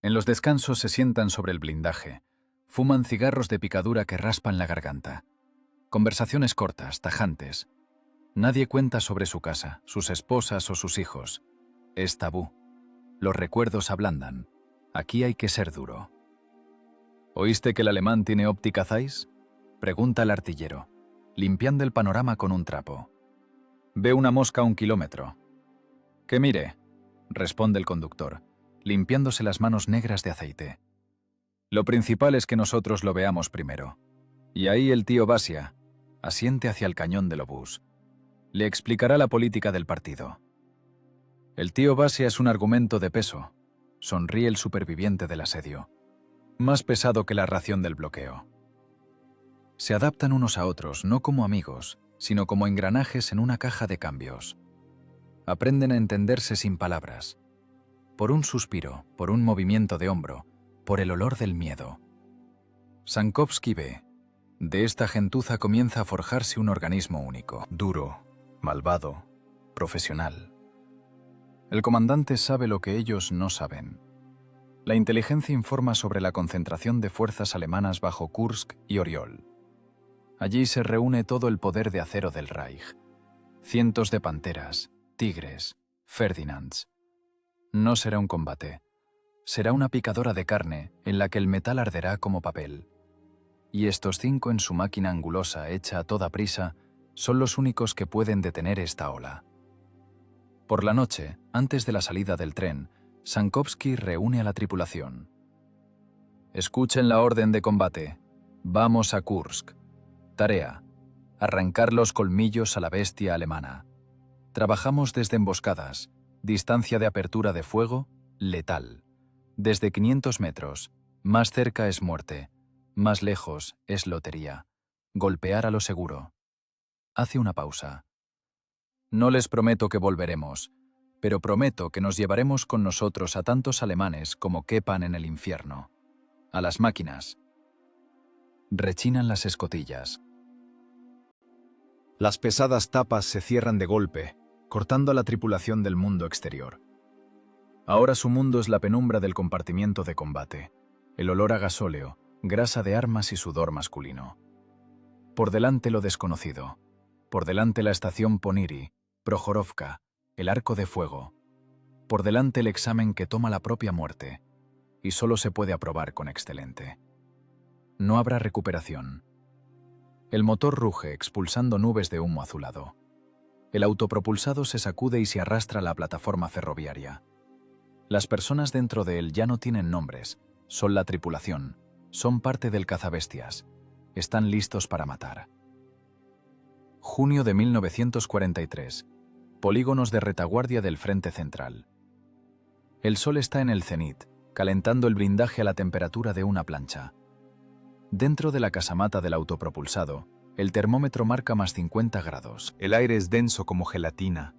En los descansos se sientan sobre el blindaje, fuman cigarros de picadura que raspan la garganta. Conversaciones cortas, tajantes. Nadie cuenta sobre su casa, sus esposas o sus hijos. Es tabú. Los recuerdos ablandan. Aquí hay que ser duro. ¿Oíste que el alemán tiene óptica Zeiss?, pregunta el artillero, limpiando el panorama con un trapo. Ve una mosca a 1 kilómetro. Que mire, responde el conductor, limpiándose las manos negras de aceite. Lo principal es que nosotros lo veamos primero. Y ahí el tío Basia asiente hacia el cañón del obús. Le explicará la política del partido. El tío Basia es un argumento de peso, sonríe el superviviente del asedio. Más pesado que la ración del bloqueo. Se adaptan unos a otros no como amigos, sino como engranajes en una caja de cambios. Aprenden a entenderse sin palabras. Por un suspiro, por un movimiento de hombro, por el olor del miedo. Sankovsky ve. De esta gentuza comienza a forjarse un organismo único. Duro, malvado, profesional. El comandante sabe lo que ellos no saben. La inteligencia informa sobre la concentración de fuerzas alemanas bajo Kursk y Oriol. Allí se reúne todo el poder de acero del Reich. Cientos de panteras, tigres, Ferdinands. No será un combate. Será una picadora de carne en la que el metal arderá como papel. Y estos 5 en su máquina angulosa hecha a toda prisa son los únicos que pueden detener esta ola. Por la noche, antes de la salida del tren, Sankovsky reúne a la tripulación. Escuchen la orden de combate. Vamos a Kursk. Tarea: arrancar los colmillos a la bestia alemana. Trabajamos desde emboscadas. Distancia de apertura de fuego, letal. Desde 500 metros. Más cerca es muerte. Más lejos es lotería. Golpear a lo seguro. Hace una pausa. No les prometo que volveremos, pero prometo que nos llevaremos con nosotros a tantos alemanes como quepan en el infierno. A las máquinas. Rechinan las escotillas. Las pesadas tapas se cierran de golpe, cortando a la tripulación del mundo exterior. Ahora su mundo es la penumbra del compartimiento de combate, el olor a gasóleo, grasa de armas y sudor masculino. Por delante lo desconocido. Por delante la estación Poniri, Projorovka, el arco de fuego. Por delante el examen que toma la propia muerte, y solo se puede aprobar con excelente. No habrá recuperación. El motor ruge expulsando nubes de humo azulado. El autopropulsado se sacude y se arrastra a la plataforma ferroviaria. Las personas dentro de él ya no tienen nombres, son la tripulación, son parte del cazabestias, están listos para matar. Junio de 1943. Polígonos de retaguardia del Frente Central. El sol está en el cenit, calentando el blindaje a la temperatura de una plancha. Dentro de la casamata del autopropulsado, el termómetro marca más 50 grados. El aire es denso como gelatina.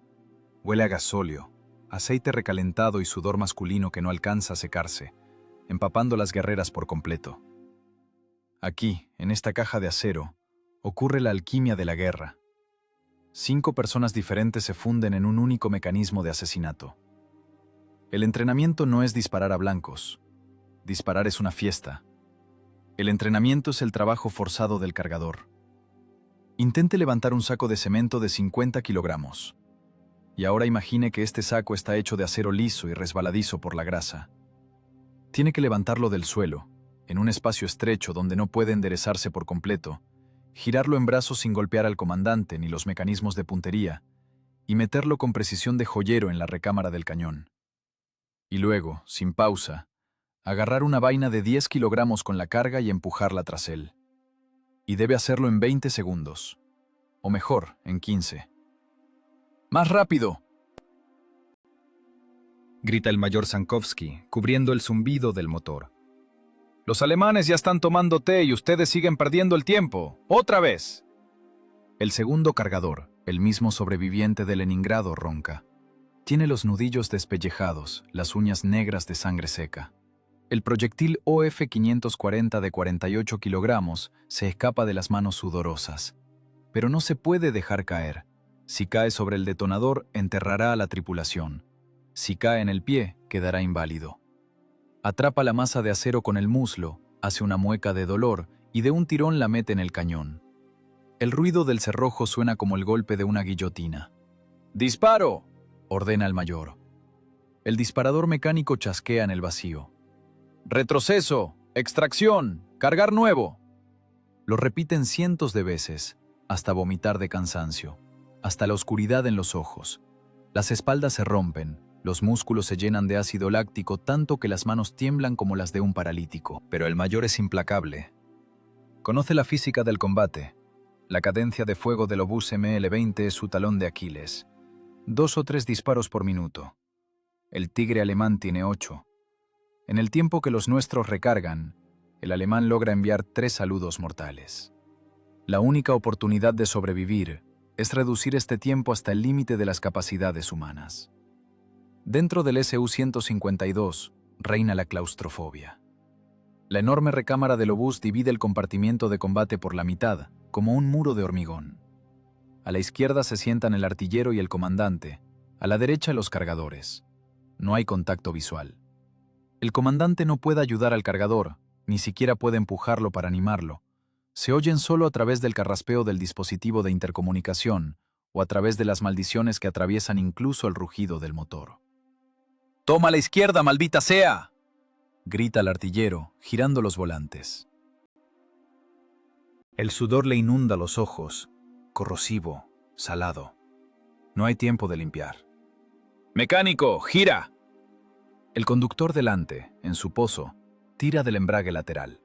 Huele a gasóleo, aceite recalentado y sudor masculino que no alcanza a secarse, empapando las guerreras por completo. Aquí, en esta caja de acero, ocurre la alquimia de la guerra. 5 personas diferentes se funden en un único mecanismo de asesinato. El entrenamiento no es disparar a blancos. Disparar es una fiesta. El entrenamiento es el trabajo forzado del cargador. Intente levantar un saco de cemento de 50 kilogramos. Y ahora imagine que este saco está hecho de acero liso y resbaladizo por la grasa. Tiene que levantarlo del suelo, en un espacio estrecho donde no puede enderezarse por completo, girarlo en brazos sin golpear al comandante ni los mecanismos de puntería, y meterlo con precisión de joyero en la recámara del cañón. Y luego, sin pausa, agarrar una vaina de 10 kilogramos con la carga y empujarla tras él. Y debe hacerlo en 20 segundos. O mejor, en 15. ¡Más rápido!, grita el mayor Sankovsky, cubriendo el zumbido del motor. Los alemanes ya están tomando té y ustedes siguen perdiendo el tiempo. ¡Otra vez! El segundo cargador, el mismo sobreviviente de Leningrado, ronca. Tiene los nudillos despellejados, las uñas negras de sangre seca. El proyectil OF-540 de 48 kilogramos se escapa de las manos sudorosas. Pero no se puede dejar caer. Si cae sobre el detonador, enterrará a la tripulación. Si cae en el pie, quedará inválido. Atrapa la masa de acero con el muslo, hace una mueca de dolor y de un tirón la mete en el cañón. El ruido del cerrojo suena como el golpe de una guillotina. ¡Disparo!, ordena el mayor. El disparador mecánico chasquea en el vacío. ¡Retroceso! ¡Extracción! ¡Cargar nuevo! Lo repiten cientos de veces, hasta vomitar de cansancio, hasta la oscuridad en los ojos. Las espaldas se rompen, los músculos se llenan de ácido láctico tanto que las manos tiemblan como las de un paralítico. Pero el mayor es implacable. Conoce la física del combate. La cadencia de fuego del obús ML-20 es su talón de Aquiles. 2 o 3 disparos por minuto. El tigre alemán tiene 8. En el tiempo que los nuestros recargan, el alemán logra enviar 3 saludos mortales. La única oportunidad de sobrevivir es reducir este tiempo hasta el límite de las capacidades humanas. Dentro del Su-152 reina la claustrofobia. La enorme recámara del obús divide el compartimiento de combate por la mitad, como un muro de hormigón. A la izquierda se sientan el artillero y el comandante, a la derecha los cargadores. No hay contacto visual. El comandante no puede ayudar al cargador, ni siquiera puede empujarlo para animarlo. Se oyen solo a través del carraspeo del dispositivo de intercomunicación o a través de las maldiciones que atraviesan incluso el rugido del motor. ¡Toma a la izquierda, maldita sea!, grita el artillero, girando los volantes. El sudor le inunda los ojos, corrosivo, salado. No hay tiempo de limpiar. ¡Mecánico, gira! El conductor delante, en su pozo, tira del embrague lateral.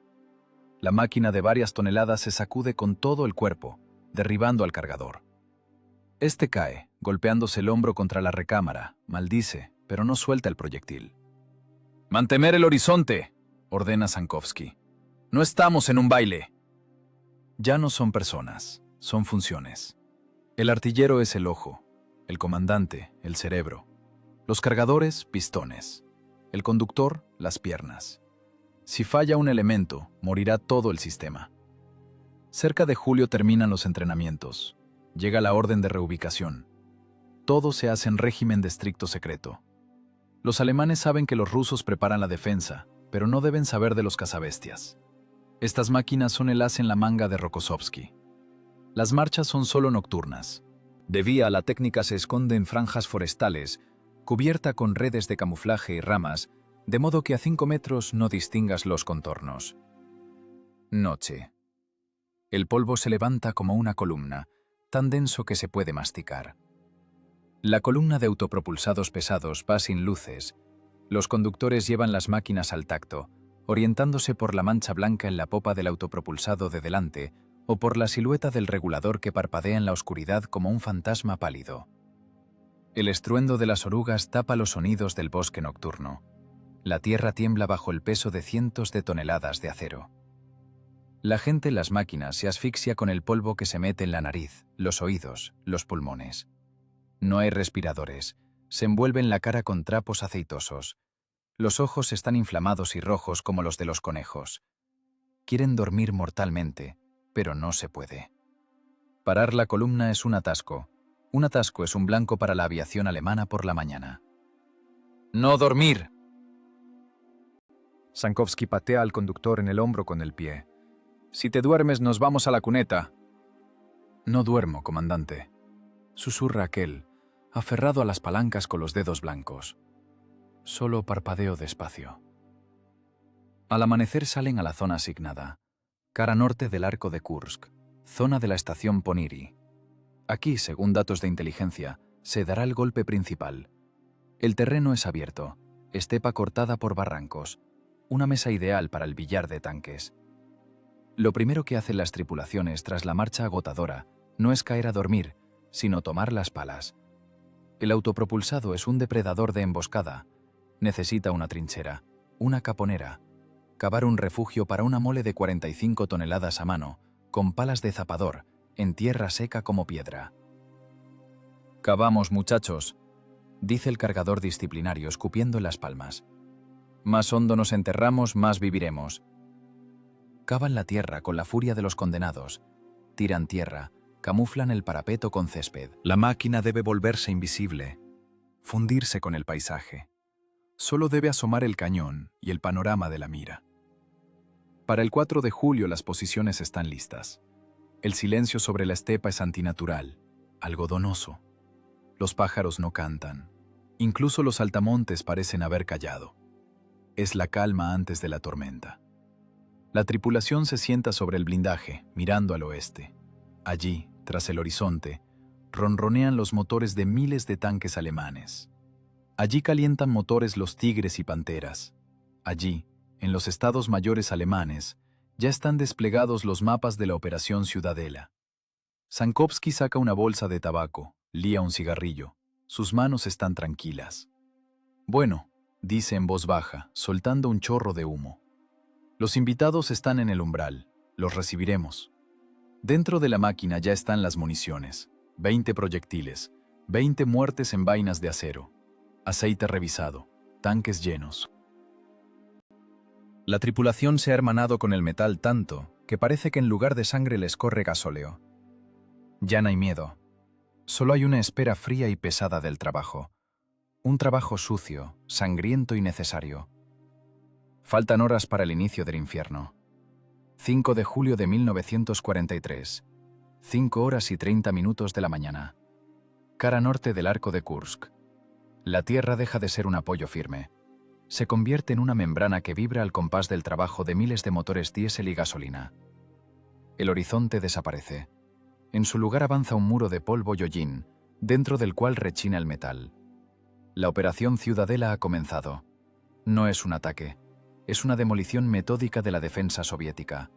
La máquina de varias toneladas se sacude con todo el cuerpo, derribando al cargador. Este cae, golpeándose el hombro contra la recámara, maldice, pero no suelta el proyectil. ¡Mantener el horizonte!, ordena Sankovsky. ¡No estamos en un baile! Ya no son personas, son funciones. El artillero es el ojo, el comandante, el cerebro. Los cargadores, pistones. El conductor, las piernas. Si falla un elemento, morirá todo el sistema. Cerca de julio terminan los entrenamientos. Llega la orden de reubicación. Todo se hace en régimen de estricto secreto. Los alemanes saben que los rusos preparan la defensa, pero no deben saber de los cazabestias. Estas máquinas son el as en la manga de Rokossovski. Las marchas son solo nocturnas. De día, la técnica se esconde en franjas forestales, cubierta con redes de camuflaje y ramas, de modo que a 5 metros no distingas los contornos. Noche. El polvo se levanta como una columna, tan denso que se puede masticar. La columna de autopropulsados pesados va sin luces. Los conductores llevan las máquinas al tacto, orientándose por la mancha blanca en la popa del autopropulsado de delante o por la silueta del regulador que parpadea en la oscuridad como un fantasma pálido. El estruendo de las orugas tapa los sonidos del bosque nocturno. La tierra tiembla bajo el peso de cientos de toneladas de acero. La gente en las máquinas se asfixia con el polvo que se mete en la nariz, los oídos, los pulmones. No hay respiradores. Se envuelven la cara con trapos aceitosos. Los ojos están inflamados y rojos como los de los conejos. Quieren dormir mortalmente, pero no se puede. Parar la columna es un atasco. Un atasco es un blanco para la aviación alemana por la mañana. ¡No dormir! Sankovsky patea al conductor en el hombro con el pie. «Si te duermes, nos vamos a la cuneta». «No duermo, comandante», susurra aquel, aferrado a las palancas con los dedos blancos. Solo parpadeo despacio. Al amanecer salen a la zona asignada, cara norte del arco de Kursk, zona de la estación Poniri. Aquí, según datos de inteligencia, se dará el golpe principal. El terreno es abierto, estepa cortada por barrancos, una mesa ideal para el billar de tanques. Lo primero que hacen las tripulaciones tras la marcha agotadora no es caer a dormir, sino tomar las palas. El autopropulsado es un depredador de emboscada. Necesita una trinchera, una caponera, cavar un refugio para una mole de 45 toneladas a mano, con palas de zapador, en tierra seca como piedra. «Cavamos, muchachos», dice el cargador disciplinario escupiendo en las palmas. «Más hondo nos enterramos, más viviremos». Cavan la tierra con la furia de los condenados, tiran tierra, camuflan el parapeto con césped. La máquina debe volverse invisible, fundirse con el paisaje. Solo debe asomar el cañón y el panorama de la mira. Para el 4 de julio las posiciones están listas. El silencio sobre la estepa es antinatural, algodonoso. Los pájaros no cantan. Incluso los altamontes parecen haber callado. Es la calma antes de la tormenta. La tripulación se sienta sobre el blindaje, mirando al oeste. Allí, tras el horizonte, ronronean los motores de miles de tanques alemanes. Allí calientan motores los Tigres y Panteras. Allí, en los estados mayores alemanes, ya están desplegados los mapas de la Operación Ciudadela. Sankovsky saca una bolsa de tabaco, lía un cigarrillo. Sus manos están tranquilas. «Bueno», dice en voz baja, soltando un chorro de humo. «Los invitados están en el umbral. Los recibiremos». Dentro de la máquina ya están las municiones. 20 proyectiles, 20 muertes en vainas de acero. Aceite revisado, tanques llenos. La tripulación se ha hermanado con el metal tanto que parece que en lugar de sangre les corre gasóleo. Ya no hay miedo. Solo hay una espera fría y pesada del trabajo. Un trabajo sucio, sangriento y necesario. Faltan horas para el inicio del infierno. 5 de julio de 1943. 5 horas y 30 minutos de la mañana. Cara norte del arco de Kursk. La tierra deja de ser un apoyo firme. Se convierte en una membrana que vibra al compás del trabajo de miles de motores diésel y gasolina. El horizonte desaparece. En su lugar avanza un muro de polvo y hollín, dentro del cual rechina el metal. La operación Ciudadela ha comenzado. No es un ataque, es una demolición metódica de la defensa soviética.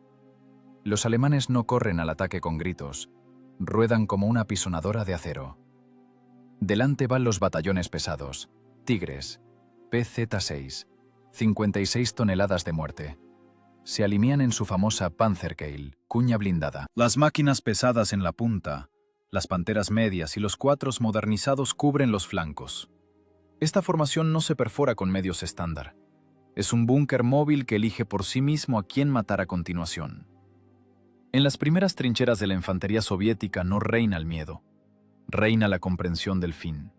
Los alemanes no corren al ataque con gritos, ruedan como una pisonadora de acero. Delante van los batallones pesados, Tigres, PZ-6, 56 toneladas de muerte. Se alinean en su famosa Panzerkeil, cuña blindada. Las máquinas pesadas en la punta, las panteras medias y los cuatros modernizados cubren los flancos. Esta formación no se perfora con medios estándar. Es un búnker móvil que elige por sí mismo a quién matar a continuación. En las primeras trincheras de la infantería soviética no reina el miedo. Reina la comprensión del fin.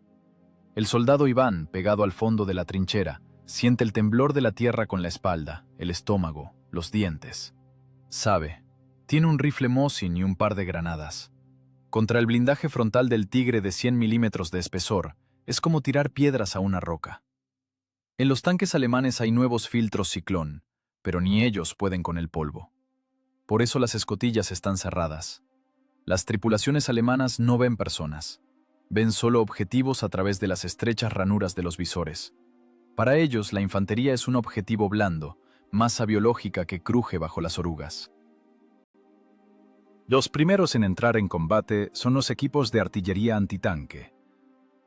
El soldado Iván, pegado al fondo de la trinchera, siente el temblor de la tierra con la espalda, el estómago, los dientes. Sabe, tiene un rifle Mosin y un par de granadas. Contra el blindaje frontal del Tigre de 100 milímetros de espesor, es como tirar piedras a una roca. En los tanques alemanes hay nuevos filtros ciclón, pero ni ellos pueden con el polvo. Por eso las escotillas están cerradas. Las tripulaciones alemanas no ven personas. Ven solo objetivos a través de las estrechas ranuras de los visores. Para ellos, la infantería es un objetivo blando, masa biológica que cruje bajo las orugas. Los primeros en entrar en combate son los equipos de artillería antitanque.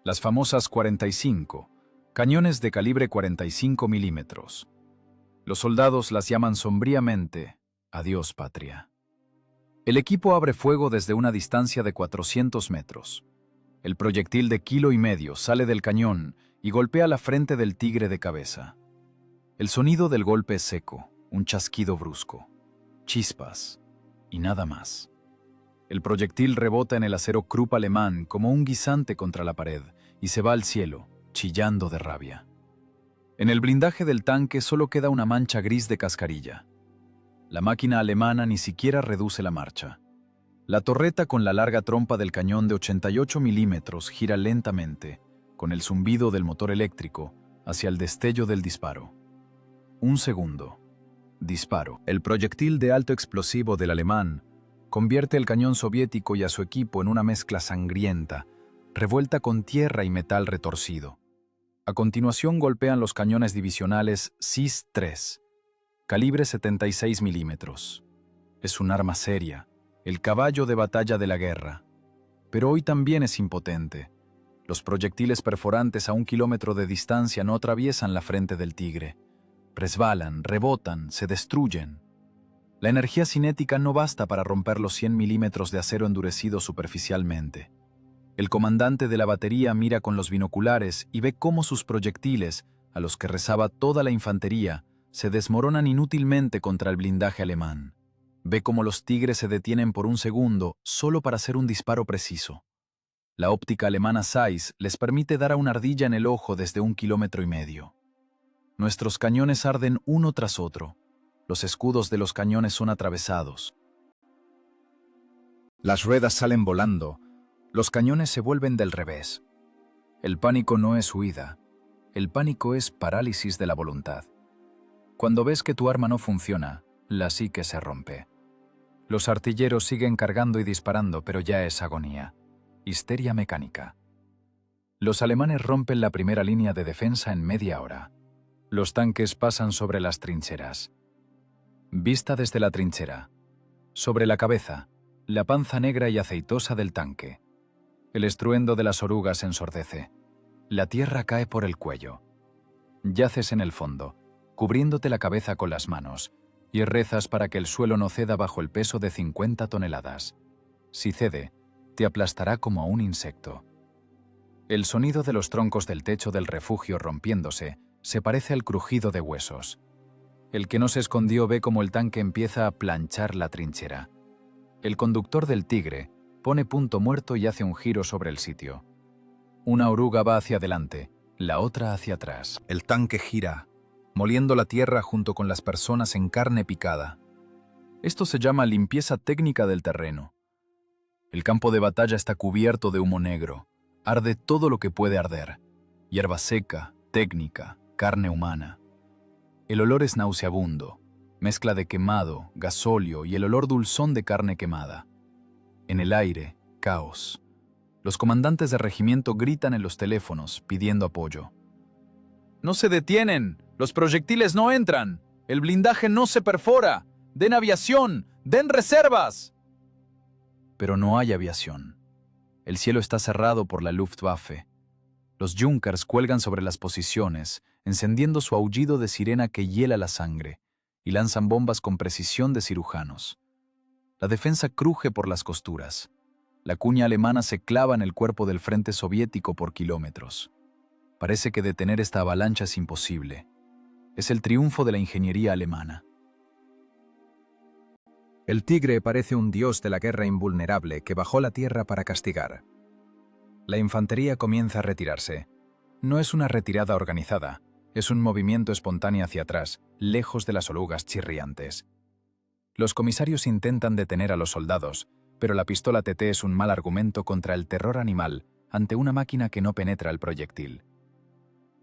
Las famosas 45, cañones de calibre 45 milímetros. Los soldados las llaman sombríamente «Adiós, patria». El equipo abre fuego desde una distancia de 400 metros. El proyectil de 1,5 kilos sale del cañón y golpea la frente del Tigre de cabeza. El sonido del golpe es seco, un chasquido brusco, chispas y nada más. El proyectil rebota en el acero Krupp alemán como un guisante contra la pared y se va al cielo, chillando de rabia. En el blindaje del tanque solo queda una mancha gris de cascarilla. La máquina alemana ni siquiera reduce la marcha. La torreta con la larga trompa del cañón de 88 milímetros gira lentamente, con el zumbido del motor eléctrico, hacia el destello del disparo. Un segundo. Disparo. El proyectil de alto explosivo del alemán convierte el cañón soviético y a su equipo en una mezcla sangrienta, revuelta con tierra y metal retorcido. A continuación golpean los cañones divisionales SIS-3, calibre 76 milímetros. Es un arma seria, el caballo de batalla de la guerra. Pero hoy también es impotente. Los proyectiles perforantes a 1 kilómetro de distancia no atraviesan la frente del Tigre. Resbalan, rebotan, se destruyen. La energía cinética no basta para romper los 100 milímetros de acero endurecido superficialmente. El comandante de la batería mira con los binoculares y ve cómo sus proyectiles, a los que rezaba toda la infantería, se desmoronan inútilmente contra el blindaje alemán. Ve cómo los Tigres se detienen por un segundo solo para hacer un disparo preciso. La óptica alemana Zeiss les permite dar a una ardilla en el ojo desde 1,5 kilómetros. Nuestros cañones arden uno tras otro. Los escudos de los cañones son atravesados. Las ruedas salen volando. Los cañones se vuelven del revés. El pánico no es huida. El pánico es parálisis de la voluntad. Cuando ves que tu arma no funciona, la psique se rompe. Los artilleros siguen cargando y disparando, pero ya es agonía. Histeria mecánica. Los alemanes rompen la primera línea de defensa en media hora. Los tanques pasan sobre las trincheras. Vista desde la trinchera. Sobre la cabeza, la panza negra y aceitosa del tanque. El estruendo de las orugas ensordece. La tierra cae por el cuello. Yaces en el fondo, cubriéndote la cabeza con las manos, y rezas para que el suelo no ceda bajo el peso de 50 toneladas. Si cede, te aplastará como a un insecto. El sonido de los troncos del techo del refugio rompiéndose se parece al crujido de huesos. El que no se escondió ve cómo el tanque empieza a planchar la trinchera. El conductor del Tigre pone punto muerto y hace un giro sobre el sitio. Una oruga va hacia adelante, la otra hacia atrás. El tanque gira, moliendo la tierra junto con las personas en carne picada. Esto se llama limpieza técnica del terreno. El campo de batalla está cubierto de humo negro. Arde todo lo que puede arder. Hierba seca, técnica, carne humana. El olor es nauseabundo, mezcla de quemado, gasóleo y el olor dulzón de carne quemada. En el aire, caos. Los comandantes de regimiento gritan en los teléfonos, pidiendo apoyo. ¡No se detienen! ¡Los proyectiles no entran! ¡El blindaje no se perfora! ¡Den aviación! ¡Den reservas! Pero no hay aviación. El cielo está cerrado por la Luftwaffe. Los Junkers cuelgan sobre las posiciones, encendiendo su aullido de sirena que hiela la sangre, y lanzan bombas con precisión de cirujanos. La defensa cruje por las costuras. La cuña alemana se clava en el cuerpo del frente soviético por kilómetros. Parece que detener esta avalancha es imposible. Es el triunfo de la ingeniería alemana. El Tigre parece un dios de la guerra invulnerable que bajó la tierra para castigar. La infantería comienza a retirarse. No es una retirada organizada, es un movimiento espontáneo hacia atrás, lejos de las orugas chirriantes. Los comisarios intentan detener a los soldados, pero la pistola TT es un mal argumento contra el terror animal ante una máquina que no penetra el proyectil.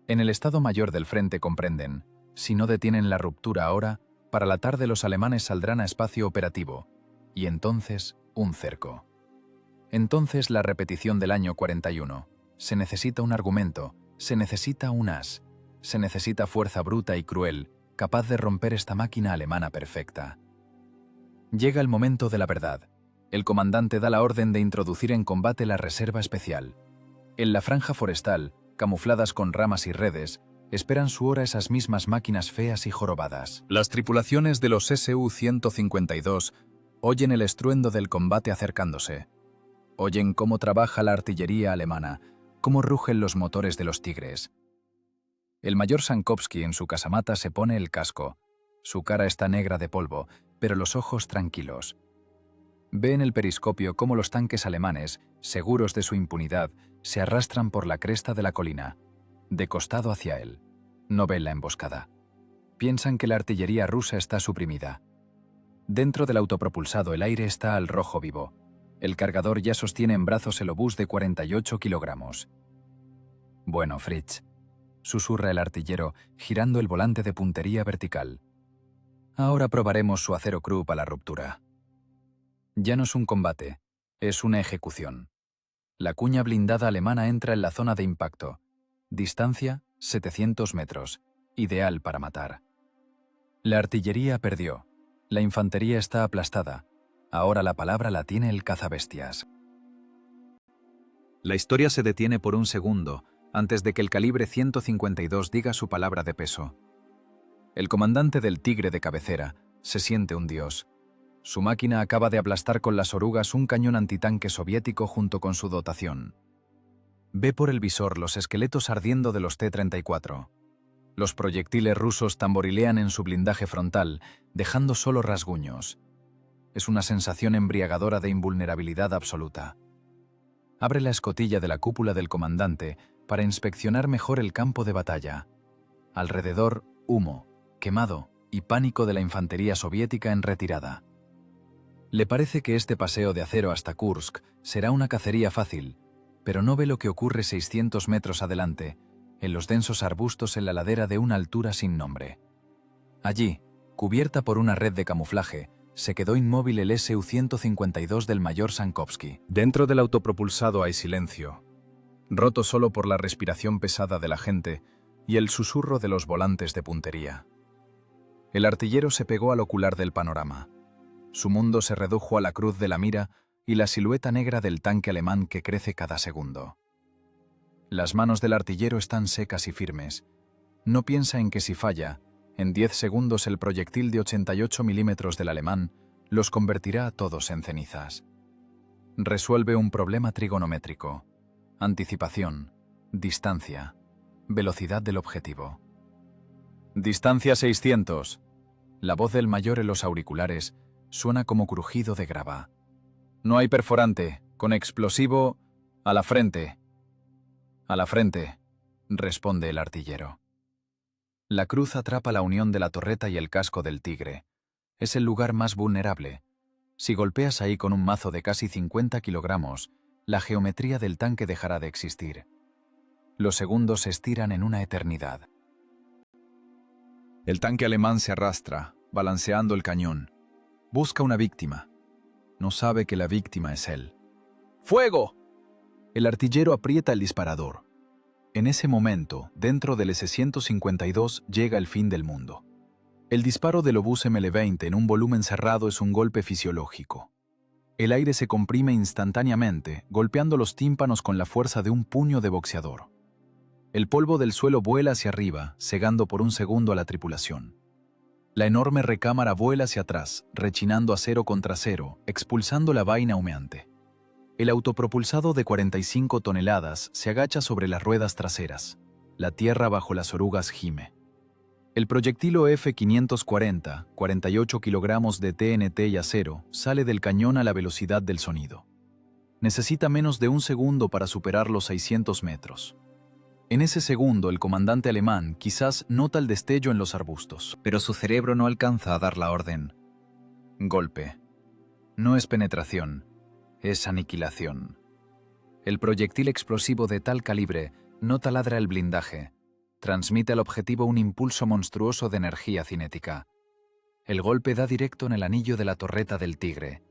En el Estado Mayor del Frente comprenden, si no detienen la ruptura ahora, para la tarde los alemanes saldrán a espacio operativo, y entonces un cerco. Entonces la repetición del año 41. Se necesita un argumento, se necesita un as, se necesita fuerza bruta y cruel, capaz de romper esta máquina alemana perfecta. Llega el momento de la verdad. El comandante da la orden de introducir en combate la reserva especial. En la franja forestal, camufladas con ramas y redes, esperan su hora esas mismas máquinas feas y jorobadas. Las tripulaciones de los Su-152 oyen el estruendo del combate acercándose. Oyen cómo trabaja la artillería alemana, cómo rugen los motores de los Tigres. El mayor Sankowski en su casamata se pone el casco. Su cara está negra de polvo, pero los ojos tranquilos. Ve en el periscopio cómo los tanques alemanes, seguros de su impunidad, se arrastran por la cresta de la colina, de costado hacia él. No ven la emboscada. Piensan que la artillería rusa está suprimida. Dentro del autopropulsado el aire está al rojo vivo. El cargador ya sostiene en brazos el obús de 48 kilogramos. «Bueno, Fritz», susurra el artillero, girando el volante de puntería vertical. «Ahora probaremos su acero Krupp a la ruptura». Ya no es un combate, es una ejecución. La cuña blindada alemana entra en la zona de impacto. Distancia, 700 metros. Ideal para matar. La artillería perdió. La infantería está aplastada. Ahora la palabra la tiene el cazabestias. La historia se detiene por un segundo, antes de que el calibre 152 diga su palabra de peso. El comandante del Tigre de cabecera se siente un dios. Su máquina acaba de aplastar con las orugas un cañón antitanque soviético junto con su dotación. Ve por el visor los esqueletos ardiendo de los T-34. Los proyectiles rusos tamborilean en su blindaje frontal, dejando solo rasguños. Es una sensación embriagadora de invulnerabilidad absoluta. Abre la escotilla de la cúpula del comandante para inspeccionar mejor el campo de batalla. Alrededor, humo, quemado y pánico de la infantería soviética en retirada. Le parece que este paseo de acero hasta Kursk será una cacería fácil, pero no ve lo que ocurre 600 metros adelante, en los densos arbustos en la ladera de una altura sin nombre. Allí, cubierta por una red de camuflaje, se quedó inmóvil el Su-152 del mayor Sankovsky. Dentro del autopropulsado hay silencio, roto solo por la respiración pesada de la gente y el susurro de los volantes de puntería. El artillero se pegó al ocular del panorama. Su mundo se redujo a la cruz de la mira y la silueta negra del tanque alemán que crece cada segundo. Las manos del artillero están secas y firmes. No piensa en que si falla, en 10 segundos el proyectil de 88 milímetros del alemán los convertirá a todos en cenizas. Resuelve un problema trigonométrico: anticipación, distancia, velocidad del objetivo. «Distancia 600». La voz del mayor en los auriculares suena como crujido de grava. «No hay perforante, con explosivo, a la frente». «A la frente», responde el artillero. La cruz atrapa la unión de la torreta y el casco del Tigre. Es el lugar más vulnerable. Si golpeas ahí con un mazo de casi 50 kilogramos, la geometría del tanque dejará de existir. Los segundos se estiran en una eternidad. El tanque alemán se arrastra, balanceando el cañón. Busca una víctima. No sabe que la víctima es él. ¡Fuego! El artillero aprieta el disparador. En ese momento, dentro del S-152 llega el fin del mundo. El disparo del obús ML-20 en un volumen cerrado es un golpe fisiológico. El aire se comprime instantáneamente, golpeando los tímpanos con la fuerza de un puño de boxeador. El polvo del suelo vuela hacia arriba, cegando por un segundo a la tripulación. La enorme recámara vuela hacia atrás, rechinando acero contra acero, expulsando la vaina humeante. El autopropulsado de 45 toneladas se agacha sobre las ruedas traseras. La tierra bajo las orugas gime. El proyectil F-540, 48 kilogramos de TNT y acero, sale del cañón a la velocidad del sonido. Necesita menos de un segundo para superar los 600 metros. En ese segundo, el comandante alemán quizás nota el destello en los arbustos, pero su cerebro no alcanza a dar la orden. Golpe. No es penetración, es aniquilación. El proyectil explosivo de tal calibre no taladra el blindaje, transmite al objetivo un impulso monstruoso de energía cinética. El golpe da directo en el anillo de la torreta del Tigre.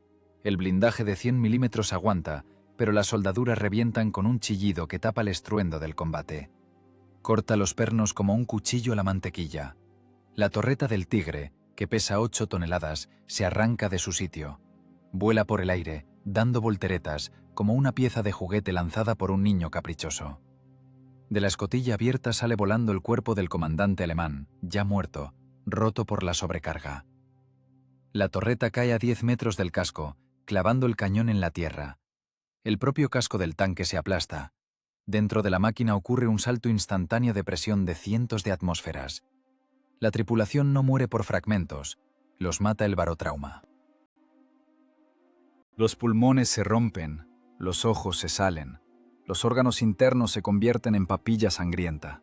El blindaje de 100 milímetros aguanta, pero las soldaduras revientan con un chillido que tapa el estruendo del combate. Corta los pernos como un cuchillo a la mantequilla. La torreta del Tigre, que pesa 8 toneladas, se arranca de su sitio. Vuela por el aire, dando volteretas, como una pieza de juguete lanzada por un niño caprichoso. De la escotilla abierta sale volando el cuerpo del comandante alemán, ya muerto, roto por la sobrecarga. La torreta cae a 10 metros del casco, clavando el cañón en la tierra. El propio casco del tanque se aplasta. Dentro de la máquina ocurre un salto instantáneo de presión de cientos de atmósferas. La tripulación no muere por fragmentos, los mata el barotrauma. Los pulmones se rompen, los ojos se salen, los órganos internos se convierten en papilla sangrienta.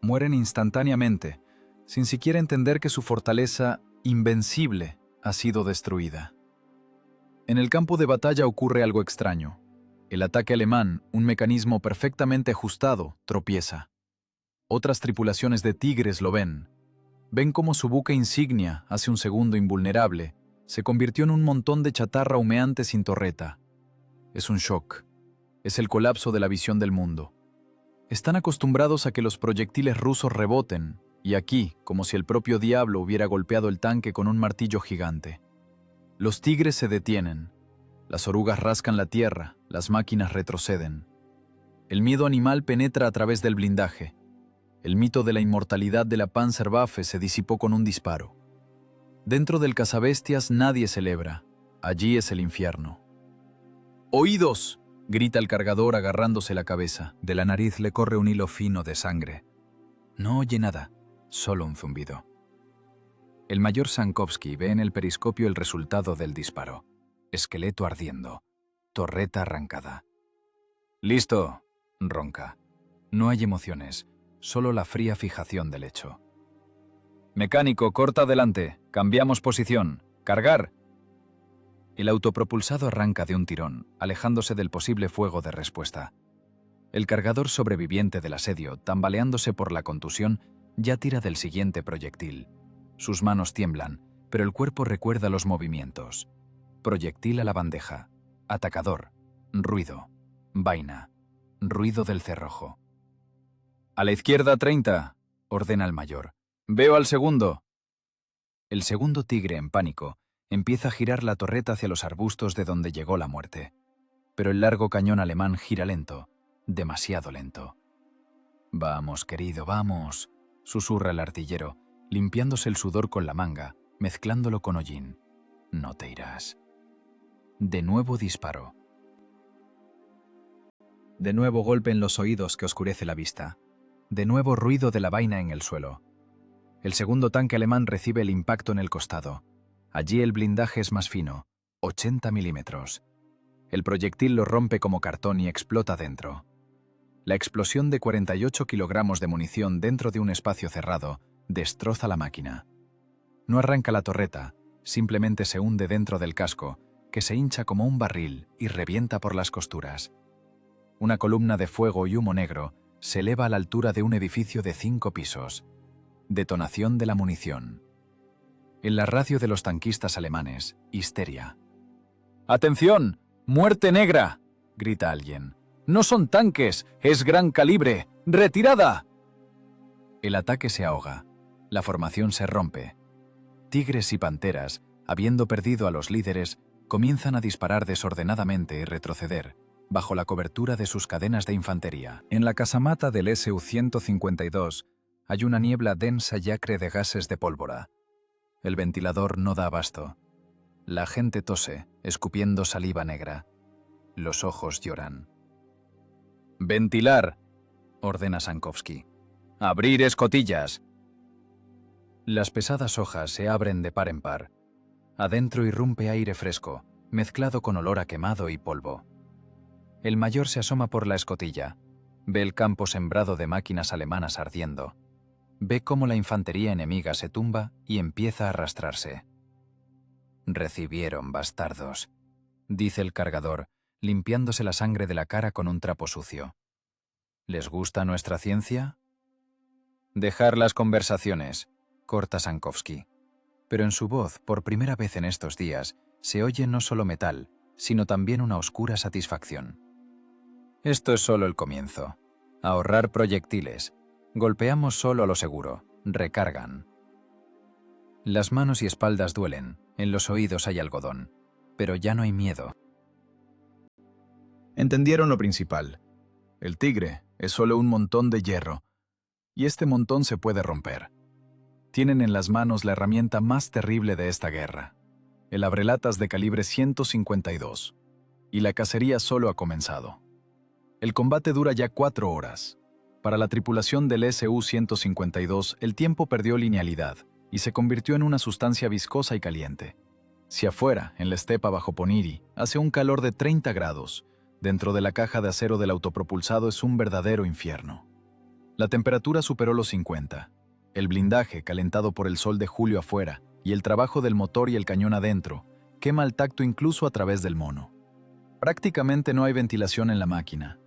Mueren instantáneamente, sin siquiera entender que su fortaleza invencible ha sido destruida. En el campo de batalla ocurre algo extraño. El ataque alemán, un mecanismo perfectamente ajustado, tropieza. Otras tripulaciones de Tigres lo ven. Ven cómo su buque insignia, hace un segundo invulnerable, se convirtió en un montón de chatarra humeante sin torreta. Es un shock. Es el colapso de la visión del mundo. Están acostumbrados a que los proyectiles rusos reboten, y aquí, como si el propio diablo hubiera golpeado el tanque con un martillo gigante. Los Tigres se detienen. Las orugas rascan la tierra, las máquinas retroceden. El miedo animal penetra a través del blindaje. El mito de la inmortalidad de la Panzerwaffe se disipó con un disparo. Dentro del cazabestias nadie celebra. Allí es el infierno. ¡Oídos!, grita el cargador agarrándose la cabeza. De la nariz le corre un hilo fino de sangre. No oye nada, solo un zumbido. El mayor Sankovsky ve en el periscopio el resultado del disparo. Esqueleto ardiendo. Torreta arrancada. «Listo», ronca. No hay emociones, solo la fría fijación del hecho. «Mecánico, corta adelante. Cambiamos posición. Cargar». El autopropulsado arranca de un tirón, alejándose del posible fuego de respuesta. El cargador sobreviviente del asedio, tambaleándose por la contusión, ya tira del siguiente proyectil. Sus manos tiemblan, pero el cuerpo recuerda los movimientos. Proyectil a la bandeja. Atacador. Ruido. Vaina. Ruido del cerrojo. «A la izquierda 30», ordena el mayor. «Veo al segundo». El segundo tigre, en pánico, empieza a girar la torreta hacia los arbustos de donde llegó la muerte. Pero el largo cañón alemán gira lento, demasiado lento. «Vamos, querido, vamos», susurra el artillero, limpiándose el sudor con la manga, mezclándolo con hollín. «No te irás». De nuevo disparo. De nuevo golpe en los oídos que oscurece la vista. De nuevo ruido de la vaina en el suelo. El segundo tanque alemán recibe el impacto en el costado. Allí el blindaje es más fino, 80 milímetros. El proyectil lo rompe como cartón y explota dentro. La explosión de 48 kilogramos de munición dentro de un espacio cerrado destroza la máquina. No arranca la torreta, simplemente se hunde dentro del casco, que se hincha como un barril y revienta por las costuras. Una columna de fuego y humo negro se eleva a la altura de un edificio de 5 pisos. Detonación de la munición. En la radio de los tanquistas alemanes, histeria. «¡Atención! ¡Muerte negra!», grita alguien. «¡No son tanques! ¡Es gran calibre! ¡Retirada!». El ataque se ahoga. La formación se rompe. Tigres y panteras, habiendo perdido a los líderes, comienzan a disparar desordenadamente y retroceder, bajo la cobertura de sus cadenas de infantería. En la casamata del Su-152 hay una niebla densa y acre de gases de pólvora. El ventilador no da abasto. La gente tose, escupiendo saliva negra. Los ojos lloran. «Ventilar», ordena Sankovsky. «Abrir escotillas». Las pesadas hojas se abren de par en par. Adentro irrumpe aire fresco, mezclado con olor a quemado y polvo. El mayor se asoma por la escotilla. Ve el campo sembrado de máquinas alemanas ardiendo. Ve cómo la infantería enemiga se tumba y empieza a arrastrarse. «Recibieron, bastardos», dice el cargador, limpiándose la sangre de la cara con un trapo sucio. «¿Les gusta nuestra ciencia?». «Dejar las conversaciones», corta Sankovsky. Pero en su voz, por primera vez en estos días, se oye no solo metal, sino también una oscura satisfacción. «Esto es solo el comienzo. Ahorrar proyectiles. Golpeamos solo a lo seguro. Recargan». Las manos y espaldas duelen, en los oídos hay algodón, pero ya no hay miedo. Entendieron lo principal. El tigre es solo un montón de hierro, y este montón se puede romper. Tienen en las manos la herramienta más terrible de esta guerra, el abrelatas de calibre 152, y la cacería solo ha comenzado. El combate dura ya 4 horas. Para la tripulación del Su-152, el tiempo perdió linealidad y se convirtió en una sustancia viscosa y caliente. Si afuera, en la estepa bajo Poniri, hace un calor de 30 grados, dentro de la caja de acero del autopropulsado es un verdadero infierno. La temperatura superó los 50. El blindaje, calentado por el sol de julio afuera, y el trabajo del motor y el cañón adentro, quema el tacto incluso a través del mono. Prácticamente no hay ventilación en la máquina.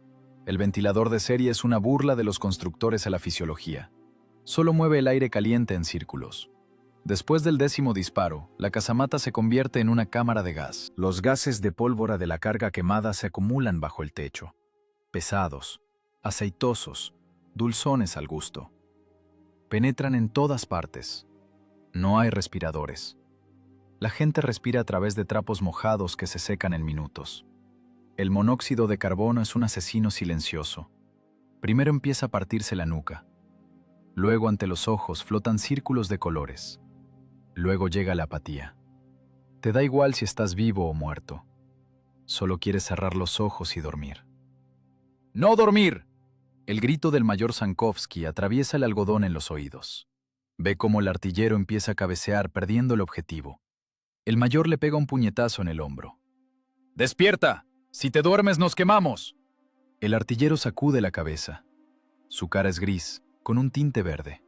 El ventilador de serie es una burla de los constructores a la fisiología. Solo mueve el aire caliente en círculos. Después del 10º disparo, la casamata se convierte en una cámara de gas. Los gases de pólvora de la carga quemada se acumulan bajo el techo. Pesados, aceitosos, dulzones al gusto. Penetran en todas partes. No hay respiradores. La gente respira a través de trapos mojados que se secan en minutos. El monóxido de carbono es un asesino silencioso. Primero empieza a partirse la nuca. Luego ante los ojos flotan círculos de colores. Luego llega la apatía. Te da igual si estás vivo o muerto. Solo quieres cerrar los ojos y dormir. ¡No dormir! El grito del mayor Sankovsky atraviesa el algodón en los oídos. Ve cómo el artillero empieza a cabecear perdiendo el objetivo. El mayor le pega un puñetazo en el hombro. ¡Despierta! ¡Si te duermes nos quemamos! El artillero sacude la cabeza. Su cara es gris, con un tinte verde.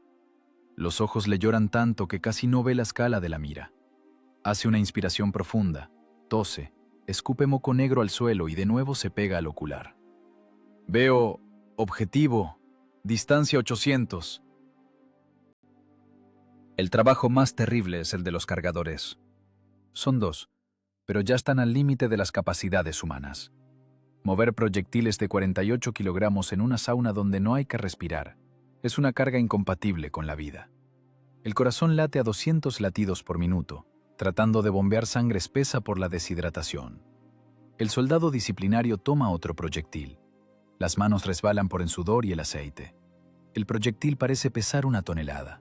Los ojos le lloran tanto que casi no ve la escala de la mira. Hace una inspiración profunda, tose, escupe moco negro al suelo y de nuevo se pega al ocular. Veo objetivo, distancia 800. El trabajo más terrible es el de los cargadores. Son 2, pero ya están al límite de las capacidades humanas. Mover proyectiles de 48 kilogramos en una sauna donde no hay que respirar es una carga incompatible con la vida. El corazón late a 200 latidos por minuto, tratando de bombear sangre espesa por la deshidratación. El soldado disciplinario toma otro proyectil. Las manos resbalan por el sudor y el aceite. El proyectil parece pesar 1 tonelada.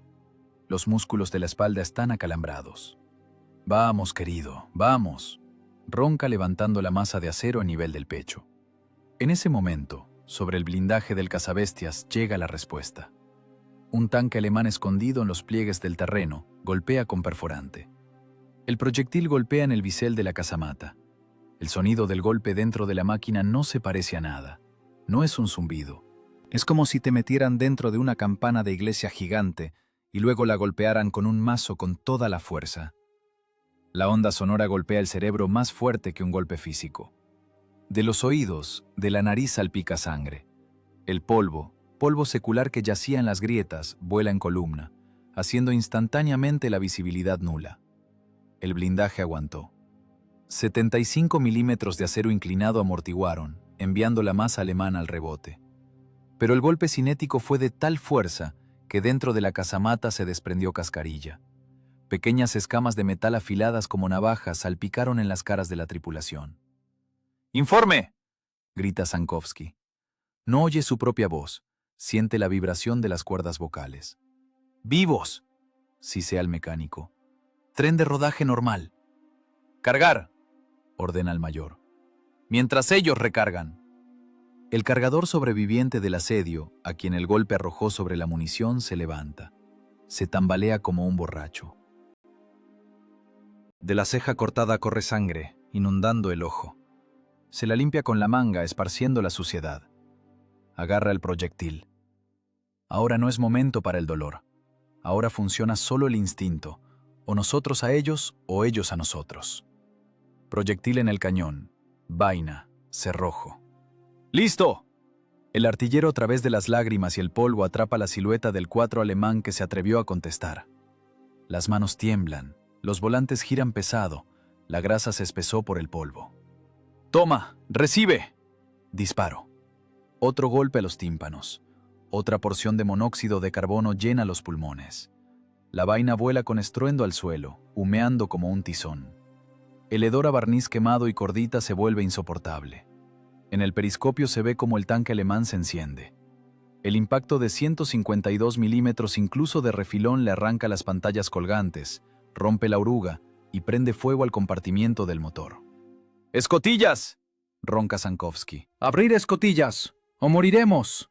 Los músculos de la espalda están acalambrados. «Vamos, querido, vamos», ronca levantando la masa de acero a nivel del pecho. En ese momento, sobre el blindaje del cazabestias llega la respuesta. Un tanque alemán escondido en los pliegues del terreno golpea con perforante. El proyectil golpea en el bisel de la casamata. El sonido del golpe dentro de la máquina no se parece a nada. No es un zumbido. Es como si te metieran dentro de una campana de iglesia gigante y luego la golpearan con un mazo con toda la fuerza. La onda sonora golpea el cerebro más fuerte que un golpe físico. De los oídos, de la nariz salpica sangre. El polvo secular que yacía en las grietas, vuela en columna, haciendo instantáneamente la visibilidad nula. El blindaje aguantó. 75 milímetros de acero inclinado amortiguaron, enviando la masa alemana al rebote. Pero el golpe cinético fue de tal fuerza que dentro de la casamata se desprendió cascarilla. Pequeñas escamas de metal afiladas como navajas salpicaron en las caras de la tripulación. «¡Informe!», grita Sankovsky. No oye su propia voz, siente la vibración de las cuerdas vocales. «¡Vivos!», sisea el mecánico. «Tren de rodaje normal». «¡Cargar!», ordena el mayor. «Mientras ellos recargan». El cargador sobreviviente del asedio, a quien el golpe arrojó sobre la munición, se levanta. Se tambalea como un borracho. De la ceja cortada corre sangre, inundando el ojo. Se la limpia con la manga, esparciendo la suciedad. Agarra el proyectil. Ahora no es momento para el dolor. Ahora funciona solo el instinto, o nosotros a ellos o ellos a nosotros. Proyectil en el cañón. Vaina. Cerrojo. ¡Listo! El artillero, a través de las lágrimas y el polvo, atrapa la silueta del 4 alemán que se atrevió a contestar. Las manos tiemblan, los volantes giran pesado, la grasa se espesó por el polvo. ¡Toma! ¡Recibe! Disparo. Otro golpe a los tímpanos. Otra porción de monóxido de carbono llena los pulmones. La vaina vuela con estruendo al suelo, humeando como un tizón. El hedor a barniz quemado y cordita se vuelve insoportable. En el periscopio se ve como el tanque alemán se enciende. El impacto de 152 milímetros incluso de refilón le arranca las pantallas colgantes, rompe la oruga y prende fuego al compartimiento del motor. ¡Escotillas!, ronca Sankovsky. ¡Abrir escotillas! ¡O moriremos!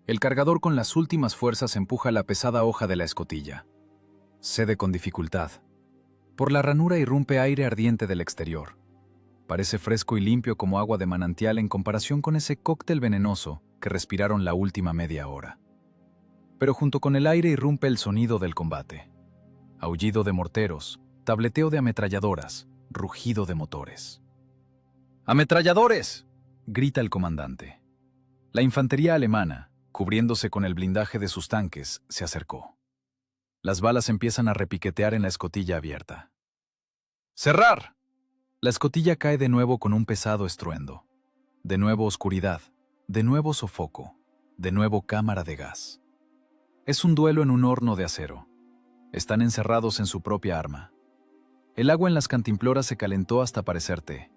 El cargador con las últimas fuerzas empuja la pesada hoja de la escotilla. Cede con dificultad. Por la ranura irrumpe aire ardiente del exterior. Parece fresco y limpio como agua de manantial en comparación con ese cóctel venenoso que respiraron la última media hora. Pero junto con el aire irrumpe el sonido del combate. Aullido de morteros, tableteo de ametralladoras, rugido de motores. ¡Ametralladores!, grita el comandante. La infantería alemana, cubriéndose con el blindaje de sus tanques, se acercó. Las balas empiezan a repiquetear en la escotilla abierta. ¡Cerrar! La escotilla cae de nuevo con un pesado estruendo. De nuevo oscuridad, de nuevo sofoco, de nuevo cámara de gas. Es un duelo en un horno de acero. Están encerrados en su propia arma. El agua en las cantimploras se calentó hasta parecer té,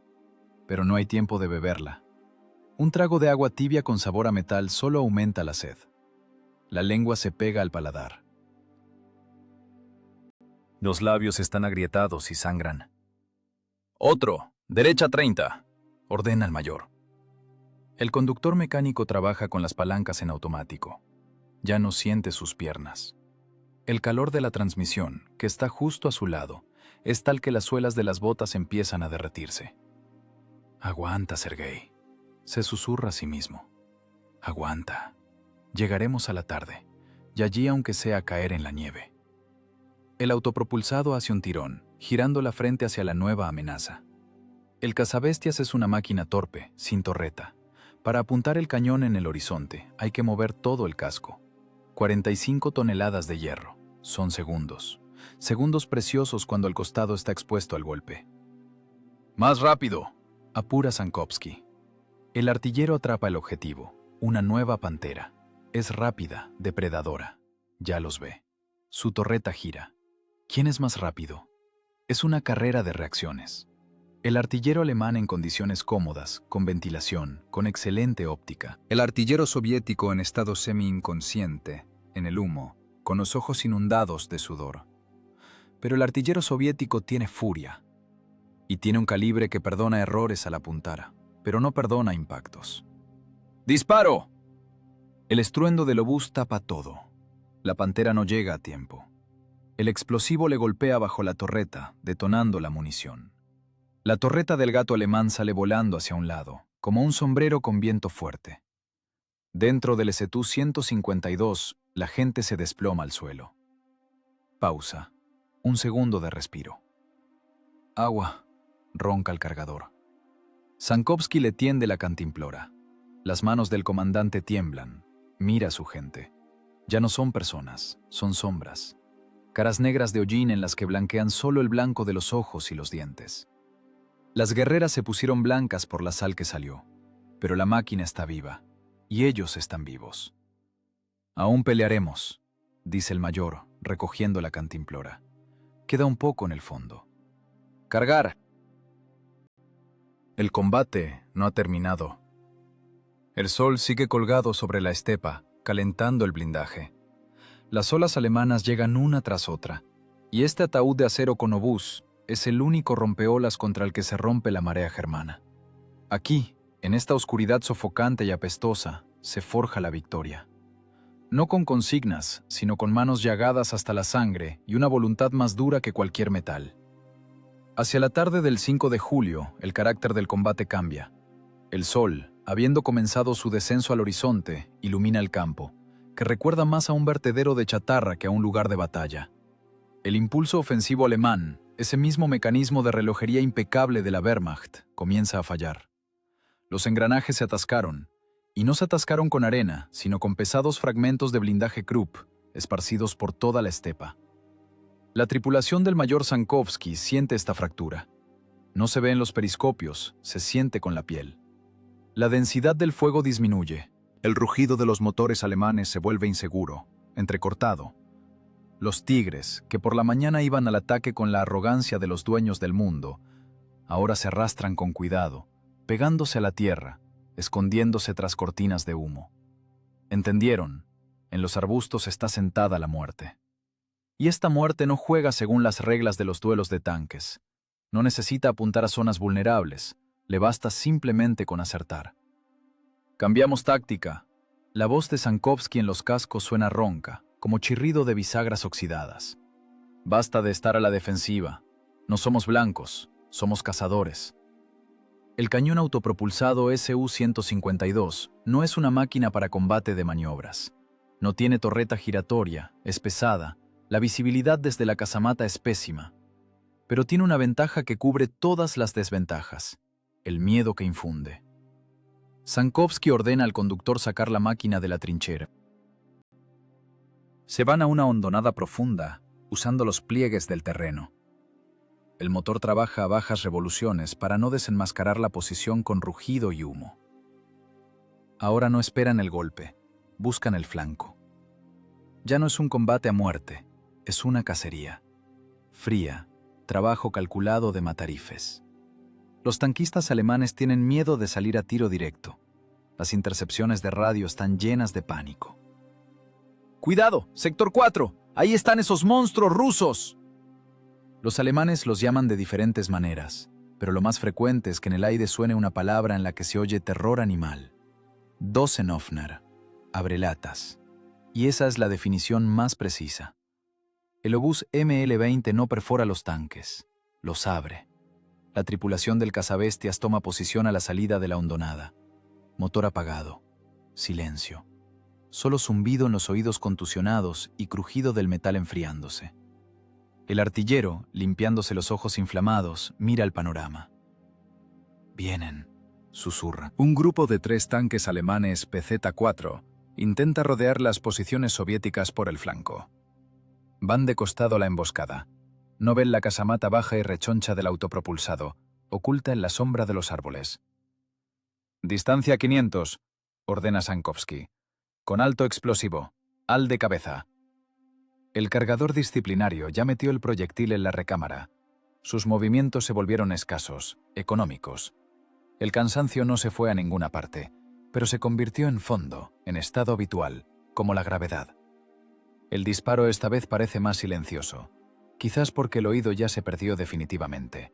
pero no hay tiempo de beberla. Un trago de agua tibia con sabor a metal solo aumenta la sed. La lengua se pega al paladar. Los labios están agrietados y sangran. «Otro, derecha 30», ordena el mayor. El conductor mecánico trabaja con las palancas en automático. Ya no siente sus piernas. El calor de la transmisión, que está justo a su lado, es tal que las suelas de las botas empiezan a derretirse. «Aguanta, Sergei», se susurra a sí mismo. «Aguanta. Llegaremos a la tarde, y allí aunque sea caer en la nieve». El autopropulsado hace un tirón, girando la frente hacia la nueva amenaza. El cazabestias es una máquina torpe, sin torreta. Para apuntar el cañón en el horizonte, hay que mover todo el casco. 45 toneladas de hierro. Son segundos. Segundos preciosos cuando el costado está expuesto al golpe. «¡Más rápido!», apura Sankovsky. El artillero atrapa el objetivo. Una nueva pantera. Es rápida, depredadora. Ya los ve. Su torreta gira. ¿Quién es más rápido? Es una carrera de reacciones. El artillero alemán en condiciones cómodas, con ventilación, con excelente óptica. El artillero soviético en estado semi-inconsciente, en el humo, con los ojos inundados de sudor. Pero el artillero soviético tiene furia. Y tiene un calibre que perdona errores al apuntar, pero no perdona impactos. ¡Disparo! El estruendo del obús tapa todo. La pantera no llega a tiempo. El explosivo le golpea bajo la torreta, detonando la munición. La torreta del gato alemán sale volando hacia un lado, como un sombrero con viento fuerte. Dentro del STU-152, la gente se desploma al suelo. Pausa. Un segundo de respiro. «Agua», ronca el cargador. Sankovsky le tiende la cantimplora. Las manos del comandante tiemblan. Mira a su gente. Ya no son personas, son sombras. Caras negras de hollín en las que blanquean solo el blanco de los ojos y los dientes. Las guerreras se pusieron blancas por la sal que salió, pero la máquina está viva, y ellos están vivos. «Aún pelearemos», dice el mayor, recogiendo la cantimplora. Queda un poco en el fondo. «¡Cargar!». El combate no ha terminado. El sol sigue colgado sobre la estepa, calentando el blindaje. Las olas alemanas llegan una tras otra, y este ataúd de acero con obús es el único rompeolas contra el que se rompe la marea germana. Aquí, en esta oscuridad sofocante y apestosa, se forja la victoria. No con consignas, sino con manos llagadas hasta la sangre y una voluntad más dura que cualquier metal. Hacia la tarde del 5 de julio, el carácter del combate cambia. El sol, habiendo comenzado su descenso al horizonte, ilumina el campo, que recuerda más a un vertedero de chatarra que a un lugar de batalla. El impulso ofensivo alemán, ese mismo mecanismo de relojería impecable de la Wehrmacht, comienza a fallar. Los engranajes se atascaron, y no se atascaron con arena, sino con pesados fragmentos de blindaje Krupp, esparcidos por toda la estepa. La tripulación del mayor Sankovsky siente esta fractura. No se ve en los periscopios, se siente con la piel. La densidad del fuego disminuye. El rugido de los motores alemanes se vuelve inseguro, entrecortado. Los tigres, que por la mañana iban al ataque con la arrogancia de los dueños del mundo, ahora se arrastran con cuidado, pegándose a la tierra, escondiéndose tras cortinas de humo. Entendieron, en los arbustos está sentada la muerte. Y esta muerte no juega según las reglas de los duelos de tanques. No necesita apuntar a zonas vulnerables, le basta simplemente con acertar. Cambiamos táctica. La voz de Sankovsky en los cascos suena ronca, como chirrido de bisagras oxidadas. Basta de estar a la defensiva. No somos blancos, somos cazadores. El cañón autopropulsado Su-152 no es una máquina para combate de maniobras. No tiene torreta giratoria, es pesada, la visibilidad desde la casamata es pésima. Pero tiene una ventaja que cubre todas las desventajas: el miedo que infunde. Sankovsky ordena al conductor sacar la máquina de la trinchera. Se van a una hondonada profunda, usando los pliegues del terreno. El motor trabaja a bajas revoluciones para no desenmascarar la posición con rugido y humo. Ahora no esperan el golpe, buscan el flanco. Ya no es un combate a muerte, es una cacería. Fría, trabajo calculado de matarifes. Los tanquistas alemanes tienen miedo de salir a tiro directo. Las intercepciones de radio están llenas de pánico. ¡Cuidado! ¡Sector 4! ¡Ahí están esos monstruos rusos! Los alemanes los llaman de diferentes maneras, pero lo más frecuente es que en el aire suene una palabra en la que se oye terror animal. Dosenöffner, abrelatas. Y esa es la definición más precisa. El obús ML-20 no perfora los tanques, los abre. La tripulación del cazabestias toma posición a la salida de la hondonada. Motor apagado. Silencio. Solo zumbido en los oídos contusionados y crujido del metal enfriándose. El artillero, limpiándose los ojos inflamados, mira el panorama. «Vienen», susurra. Un grupo de 3 tanques alemanes PZ-4 intenta rodear las posiciones soviéticas por el flanco. Van de costado a la emboscada. No ven la casamata baja y rechoncha del autopropulsado, oculta en la sombra de los árboles. «Distancia 500», ordena Sankovsky. «Con alto explosivo. Al de cabeza». El cargador disciplinario ya metió el proyectil en la recámara. Sus movimientos se volvieron escasos, económicos. El cansancio no se fue a ninguna parte, pero se convirtió en fondo, en estado habitual, como la gravedad. El disparo esta vez parece más silencioso, quizás porque el oído ya se perdió definitivamente.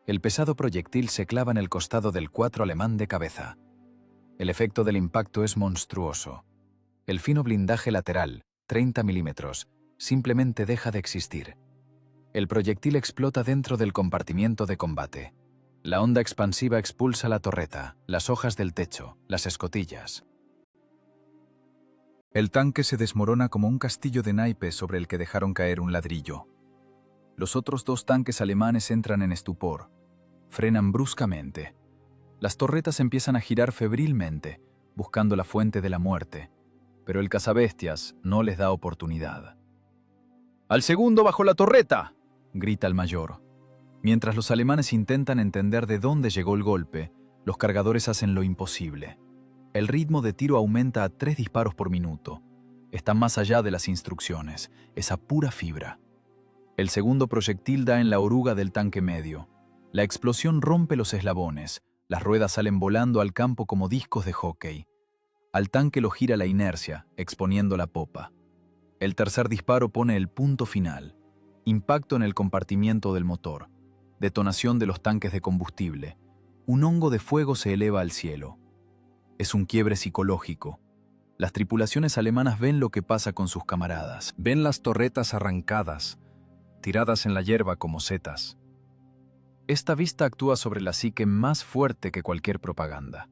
El pesado proyectil se clava en el costado del 4 alemán de cabeza. El efecto del impacto es monstruoso. El fino blindaje lateral, 30 milímetros, simplemente deja de existir. El proyectil explota dentro del compartimiento de combate. La onda expansiva expulsa la torreta, las hojas del techo, las escotillas. El tanque se desmorona como un castillo de naipes sobre el que dejaron caer un ladrillo. Los otros 2 tanques alemanes entran en estupor. Frenan bruscamente. Las torretas empiezan a girar febrilmente, buscando la fuente de la muerte. Pero el cazabestias no les da oportunidad. «¡Al segundo bajo la torreta!», grita el mayor. Mientras los alemanes intentan entender de dónde llegó el golpe, los cargadores hacen lo imposible. El ritmo de tiro aumenta a 3 disparos por minuto. Está más allá de las instrucciones, es a pura fibra. El segundo proyectil da en la oruga del tanque medio. La explosión rompe los eslabones, las ruedas salen volando al campo como discos de hockey. Al tanque lo gira la inercia, exponiendo la popa. El tercer disparo pone el punto final. Impacto en el compartimiento del motor. Detonación de los tanques de combustible. Un hongo de fuego se eleva al cielo. Es un quiebre psicológico. Las tripulaciones alemanas ven lo que pasa con sus camaradas. Ven las torretas arrancadas, tiradas en la hierba como setas. Esta vista actúa sobre la psique más fuerte que cualquier propaganda.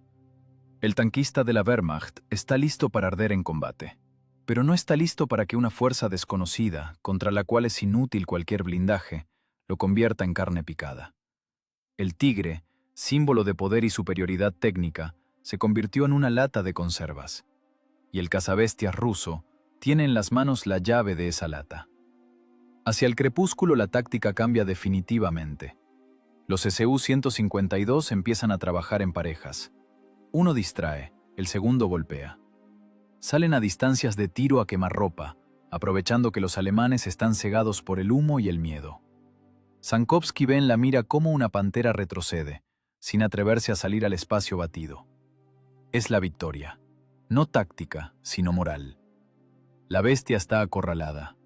El tanquista de la Wehrmacht está listo para arder en combate, pero no está listo para que una fuerza desconocida, contra la cual es inútil cualquier blindaje, lo convierta en carne picada. El Tigre, símbolo de poder y superioridad técnica, se convirtió en una lata de conservas, y el cazabestias ruso tiene en las manos la llave de esa lata. Hacia el crepúsculo la táctica cambia definitivamente. Los Su-152 empiezan a trabajar en parejas. Uno distrae, el segundo golpea. Salen a distancias de tiro a quemarropa, aprovechando que los alemanes están cegados por el humo y el miedo. Sankovsky ve en la mira cómo una pantera retrocede, sin atreverse a salir al espacio batido. Es la victoria, no táctica, sino moral. La bestia está acorralada.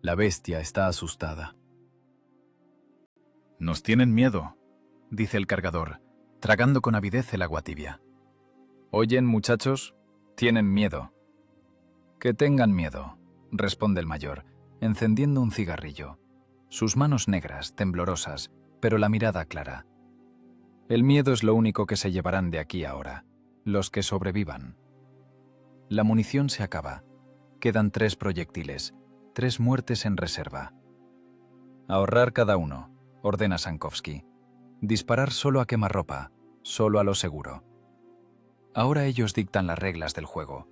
La bestia está asustada. «Nos tienen miedo», dice el cargador, tragando con avidez el agua tibia. «Oyen, muchachos, tienen miedo». «Que tengan miedo», responde el mayor, encendiendo un cigarrillo. Sus manos negras, temblorosas, pero la mirada clara. El miedo es lo único que se llevarán de aquí ahora, los que sobrevivan. La munición se acaba. Quedan 3 proyectiles, 3 muertes en reserva. Ahorrar cada uno, ordena Sankovsky. Disparar solo a quemarropa, solo a lo seguro. Ahora ellos dictan las reglas del juego.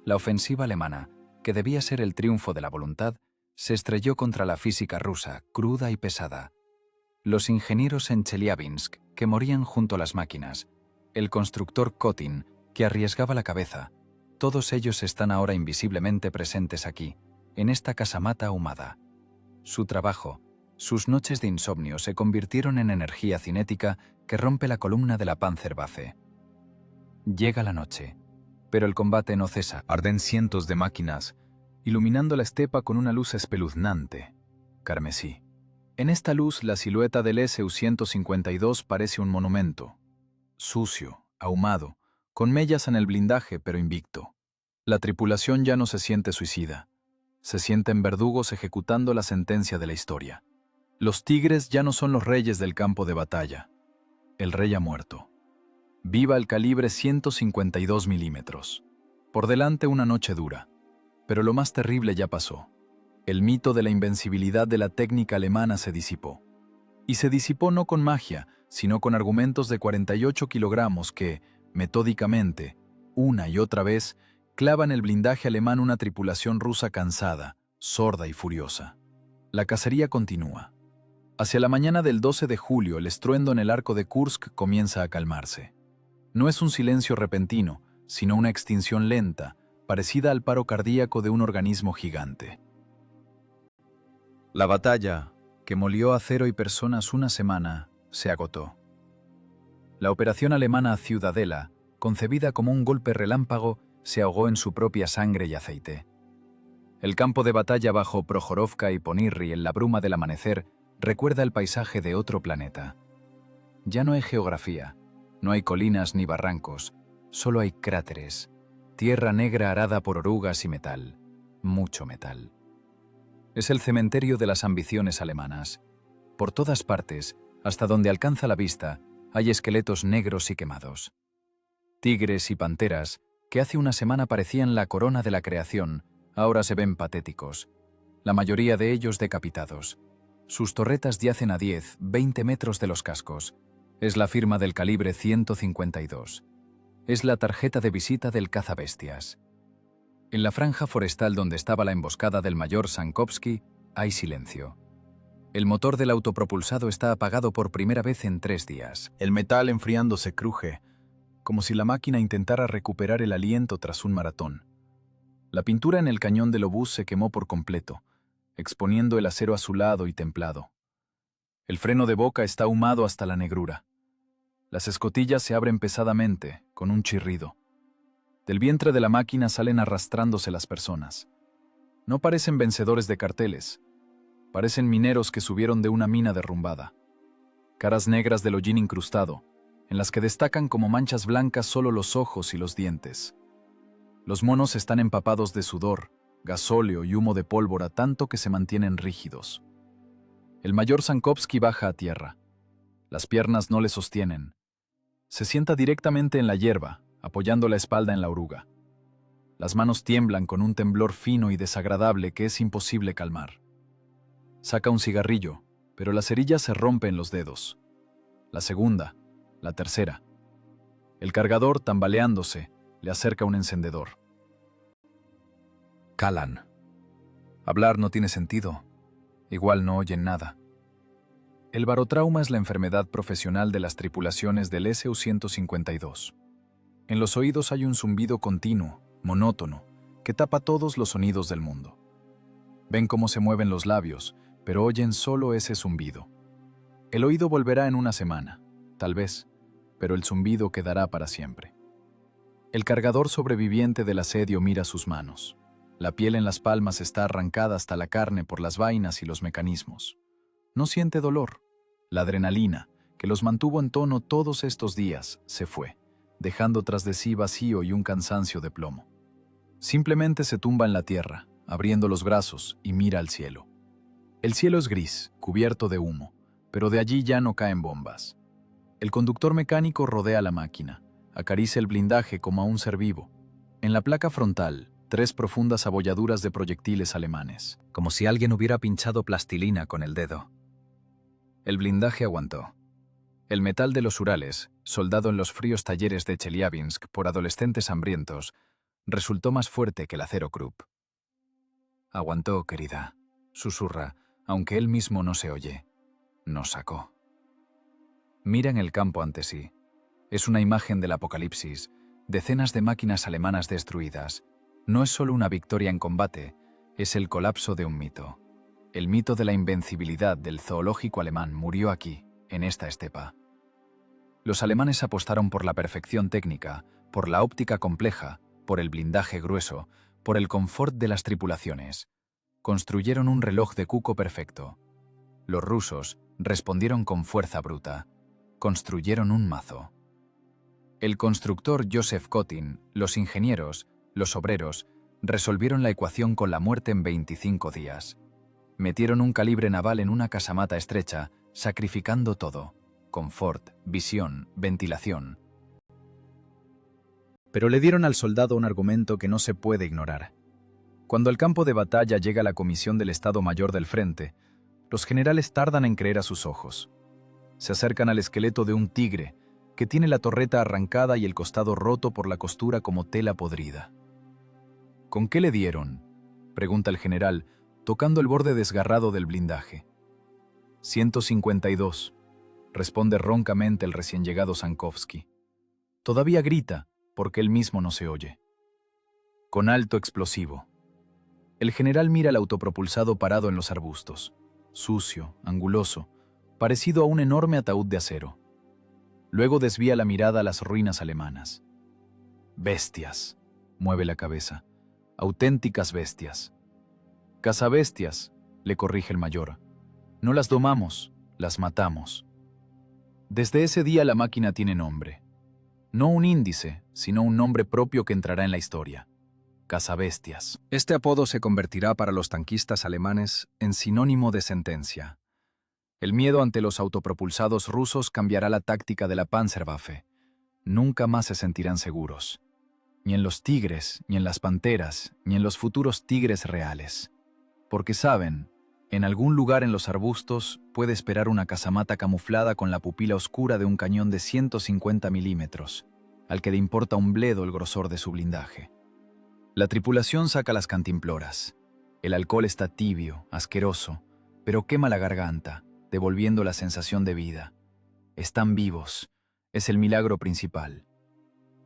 La ofensiva alemana, que debía ser el triunfo de la voluntad, se estrelló contra la física rusa, cruda y pesada. Los ingenieros en Chelyabinsk, que morían junto a las máquinas, el constructor Kotin, que arriesgaba la cabeza, todos ellos están ahora invisiblemente presentes aquí, en esta casamata ahumada. Su trabajo, sus noches de insomnio se convirtieron en energía cinética que rompe la columna de la Panzerwaffe. Llega la noche, pero el combate no cesa. Arden cientos de máquinas, iluminando la estepa con una luz espeluznante, carmesí. En esta luz, la silueta del Su-152 parece un monumento. Sucio, ahumado, con mellas en el blindaje, pero invicto. La tripulación ya no se siente suicida. Se sienten verdugos ejecutando la sentencia de la historia. Los tigres ya no son los reyes del campo de batalla. El rey ha muerto. Viva el calibre 152 milímetros. Por delante una noche dura. Pero lo más terrible ya pasó. El mito de la invencibilidad de la técnica alemana se disipó. Y se disipó no con magia, sino con argumentos de 48 kilogramos que, metódicamente, una y otra vez, clavan el blindaje alemán una tripulación rusa cansada, sorda y furiosa. La cacería continúa. Hacia la mañana del 12 de julio, el estruendo en el arco de Kursk comienza a calmarse. No es un silencio repentino, sino una extinción lenta, parecida al paro cardíaco de un organismo gigante. La batalla, que molió a acero y personas una semana, se agotó. La operación alemana Ciudadela, concebida como un golpe relámpago, se ahogó en su propia sangre y aceite. El campo de batalla bajo Projorovka y Ponirri en la bruma del amanecer recuerda el paisaje de otro planeta. Ya no hay geografía, no hay colinas ni barrancos, solo hay cráteres, tierra negra arada por orugas y metal, mucho metal. Es el cementerio de las ambiciones alemanas. Por todas partes, hasta donde alcanza la vista, hay esqueletos negros y quemados. Tigres y panteras, que hace una semana parecían la corona de la creación, ahora se ven patéticos, la mayoría de ellos decapitados. Sus torretas yacen a 10, 20 metros de los cascos. Es la firma del calibre 152. Es la tarjeta de visita del cazabestias. En la franja forestal donde estaba la emboscada del mayor Sankovsky, hay silencio. El motor del autopropulsado está apagado por primera vez en 3 días. El metal enfriándose cruje, como si la máquina intentara recuperar el aliento tras un maratón. La pintura en el cañón del obús se quemó por completo, exponiendo el acero azulado y templado. El freno de boca está ahumado hasta la negrura. Las escotillas se abren pesadamente, con un chirrido. Del vientre de la máquina salen arrastrándose las personas. No parecen vencedores de carteles. Parecen mineros que subieron de una mina derrumbada. Caras negras del hollín incrustado, en las que destacan como manchas blancas solo los ojos y los dientes. Los monos están empapados de sudor, gasóleo y humo de pólvora tanto que se mantienen rígidos. El mayor Sankovsky baja a tierra. Las piernas no le sostienen. Se sienta directamente en la hierba, apoyando la espalda en la oruga. Las manos tiemblan con un temblor fino y desagradable que es imposible calmar. Saca un cigarrillo, pero la cerilla se rompe en los dedos. La segunda, la tercera. El cargador, tambaleándose, le acerca un encendedor. Calan. Hablar no tiene sentido. Igual no oyen nada. El barotrauma es la enfermedad profesional de las tripulaciones del Su-152. En los oídos hay un zumbido continuo, monótono, que tapa todos los sonidos del mundo. Ven cómo se mueven los labios, pero oyen solo ese zumbido. El oído volverá en una semana, tal vez, pero el zumbido quedará para siempre. El cargador sobreviviente del asedio mira sus manos. La piel en las palmas está arrancada hasta la carne por las vainas y los mecanismos. No siente dolor. La adrenalina, que los mantuvo en tono todos estos días, se fue, dejando tras de sí vacío y un cansancio de plomo. Simplemente se tumba en la tierra, abriendo los brazos, y mira al cielo. El cielo es gris, cubierto de humo, pero de allí ya no caen bombas. El conductor mecánico rodea la máquina, acaricia el blindaje como a un ser vivo. En la placa frontal, 3 profundas abolladuras de proyectiles alemanes. Como si alguien hubiera pinchado plastilina con el dedo. El blindaje aguantó. El metal de los Urales, soldado en los fríos talleres de Chelyabinsk por adolescentes hambrientos, resultó más fuerte que el acero Krupp. Aguantó, querida, susurra, aunque él mismo no se oye. Nos sacó. Mira en el campo ante sí. Es una imagen del apocalipsis, decenas de máquinas alemanas destruidas. No es solo una victoria en combate, es el colapso de un mito. El mito de la invencibilidad del zoológico alemán murió aquí, en esta estepa. Los alemanes apostaron por la perfección técnica, por la óptica compleja, por el blindaje grueso, por el confort de las tripulaciones. Construyeron un reloj de cuco perfecto. Los rusos respondieron con fuerza bruta. Construyeron un mazo. El constructor Joseph Kotin, los ingenieros, los obreros, resolvieron la ecuación con la muerte en 25 días. Metieron un calibre naval en una casamata estrecha, sacrificando todo. Confort, visión, ventilación. Pero le dieron al soldado un argumento que no se puede ignorar. Cuando al campo de batalla llega la comisión del Estado Mayor del Frente, los generales tardan en creer a sus ojos. Se acercan al esqueleto de un tigre, que tiene la torreta arrancada y el costado roto por la costura como tela podrida. ¿Con qué le dieron?, pregunta el general, tocando el borde desgarrado del blindaje. 152, responde roncamente el recién llegado Sankovsky. Todavía grita, porque él mismo no se oye. Con alto explosivo. El general mira el autopropulsado parado en los arbustos, sucio, anguloso, parecido a un enorme ataúd de acero. Luego desvía la mirada a las ruinas alemanas. Bestias, mueve la cabeza. Auténticas bestias. Cazabestias, le corrige el mayor. No las domamos, las matamos. Desde ese día la máquina tiene nombre. No un índice, sino un nombre propio que entrará en la historia. Cazabestias. Este apodo se convertirá para los tanquistas alemanes en sinónimo de sentencia. El miedo ante los autopropulsados rusos cambiará la táctica de la Panzerwaffe. Nunca más se sentirán seguros. Ni en los tigres, ni en las panteras, ni en los futuros tigres reales. Porque saben, en algún lugar en los arbustos puede esperar una casamata camuflada con la pupila oscura de un cañón de 150 milímetros, al que le importa un bledo el grosor de su blindaje. La tripulación saca las cantimploras. El alcohol está tibio, asqueroso, pero quema la garganta, devolviendo la sensación de vida. Están vivos. Es el milagro principal.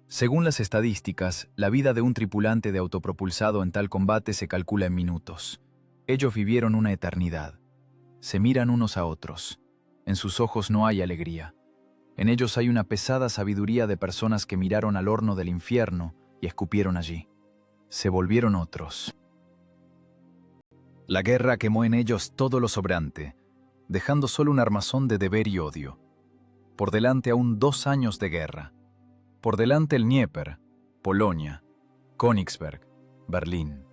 Según las estadísticas, la vida de un tripulante de autopropulsado en tal combate se calcula en minutos. Ellos vivieron una eternidad. Se miran unos a otros. En sus ojos no hay alegría. En ellos hay una pesada sabiduría de personas que miraron al horno del infierno y escupieron allí. Se volvieron otros. La guerra quemó en ellos todo lo sobrante, dejando solo un armazón de deber y odio. Por delante aún 2 años de guerra. Por delante el Dnieper, Polonia, Königsberg, Berlín.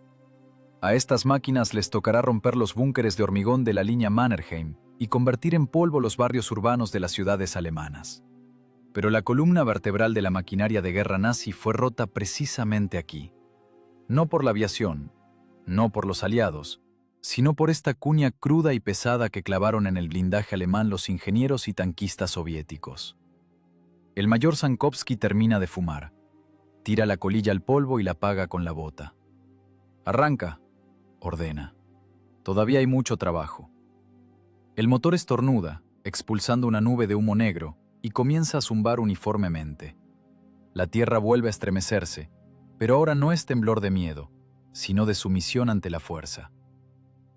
A estas máquinas les tocará romper los búnkeres de hormigón de la línea Mannerheim y convertir en polvo los barrios urbanos de las ciudades alemanas. Pero la columna vertebral de la maquinaria de guerra nazi fue rota precisamente aquí. No por la aviación, no por los aliados, sino por esta cuña cruda y pesada que clavaron en el blindaje alemán los ingenieros y tanquistas soviéticos. El mayor Sankovsky termina de fumar. Tira la colilla al polvo y la apaga con la bota. «Arranca», ordena. Todavía hay mucho trabajo. El motor estornuda, expulsando una nube de humo negro, y comienza a zumbar uniformemente. La tierra vuelve a estremecerse, pero ahora no es temblor de miedo, sino de sumisión ante la fuerza.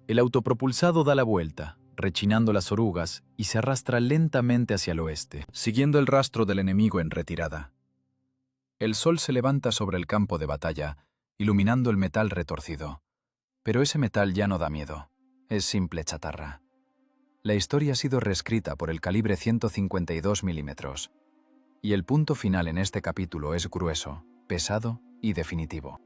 El autopropulsado da la vuelta, rechinando las orugas, y se arrastra lentamente hacia el oeste, siguiendo el rastro del enemigo en retirada. El sol se levanta sobre el campo de batalla, iluminando el metal retorcido. Pero ese metal ya no da miedo, es simple chatarra. La historia ha sido reescrita por el calibre 152 milímetros, y el punto final en este capítulo es grueso, pesado y definitivo.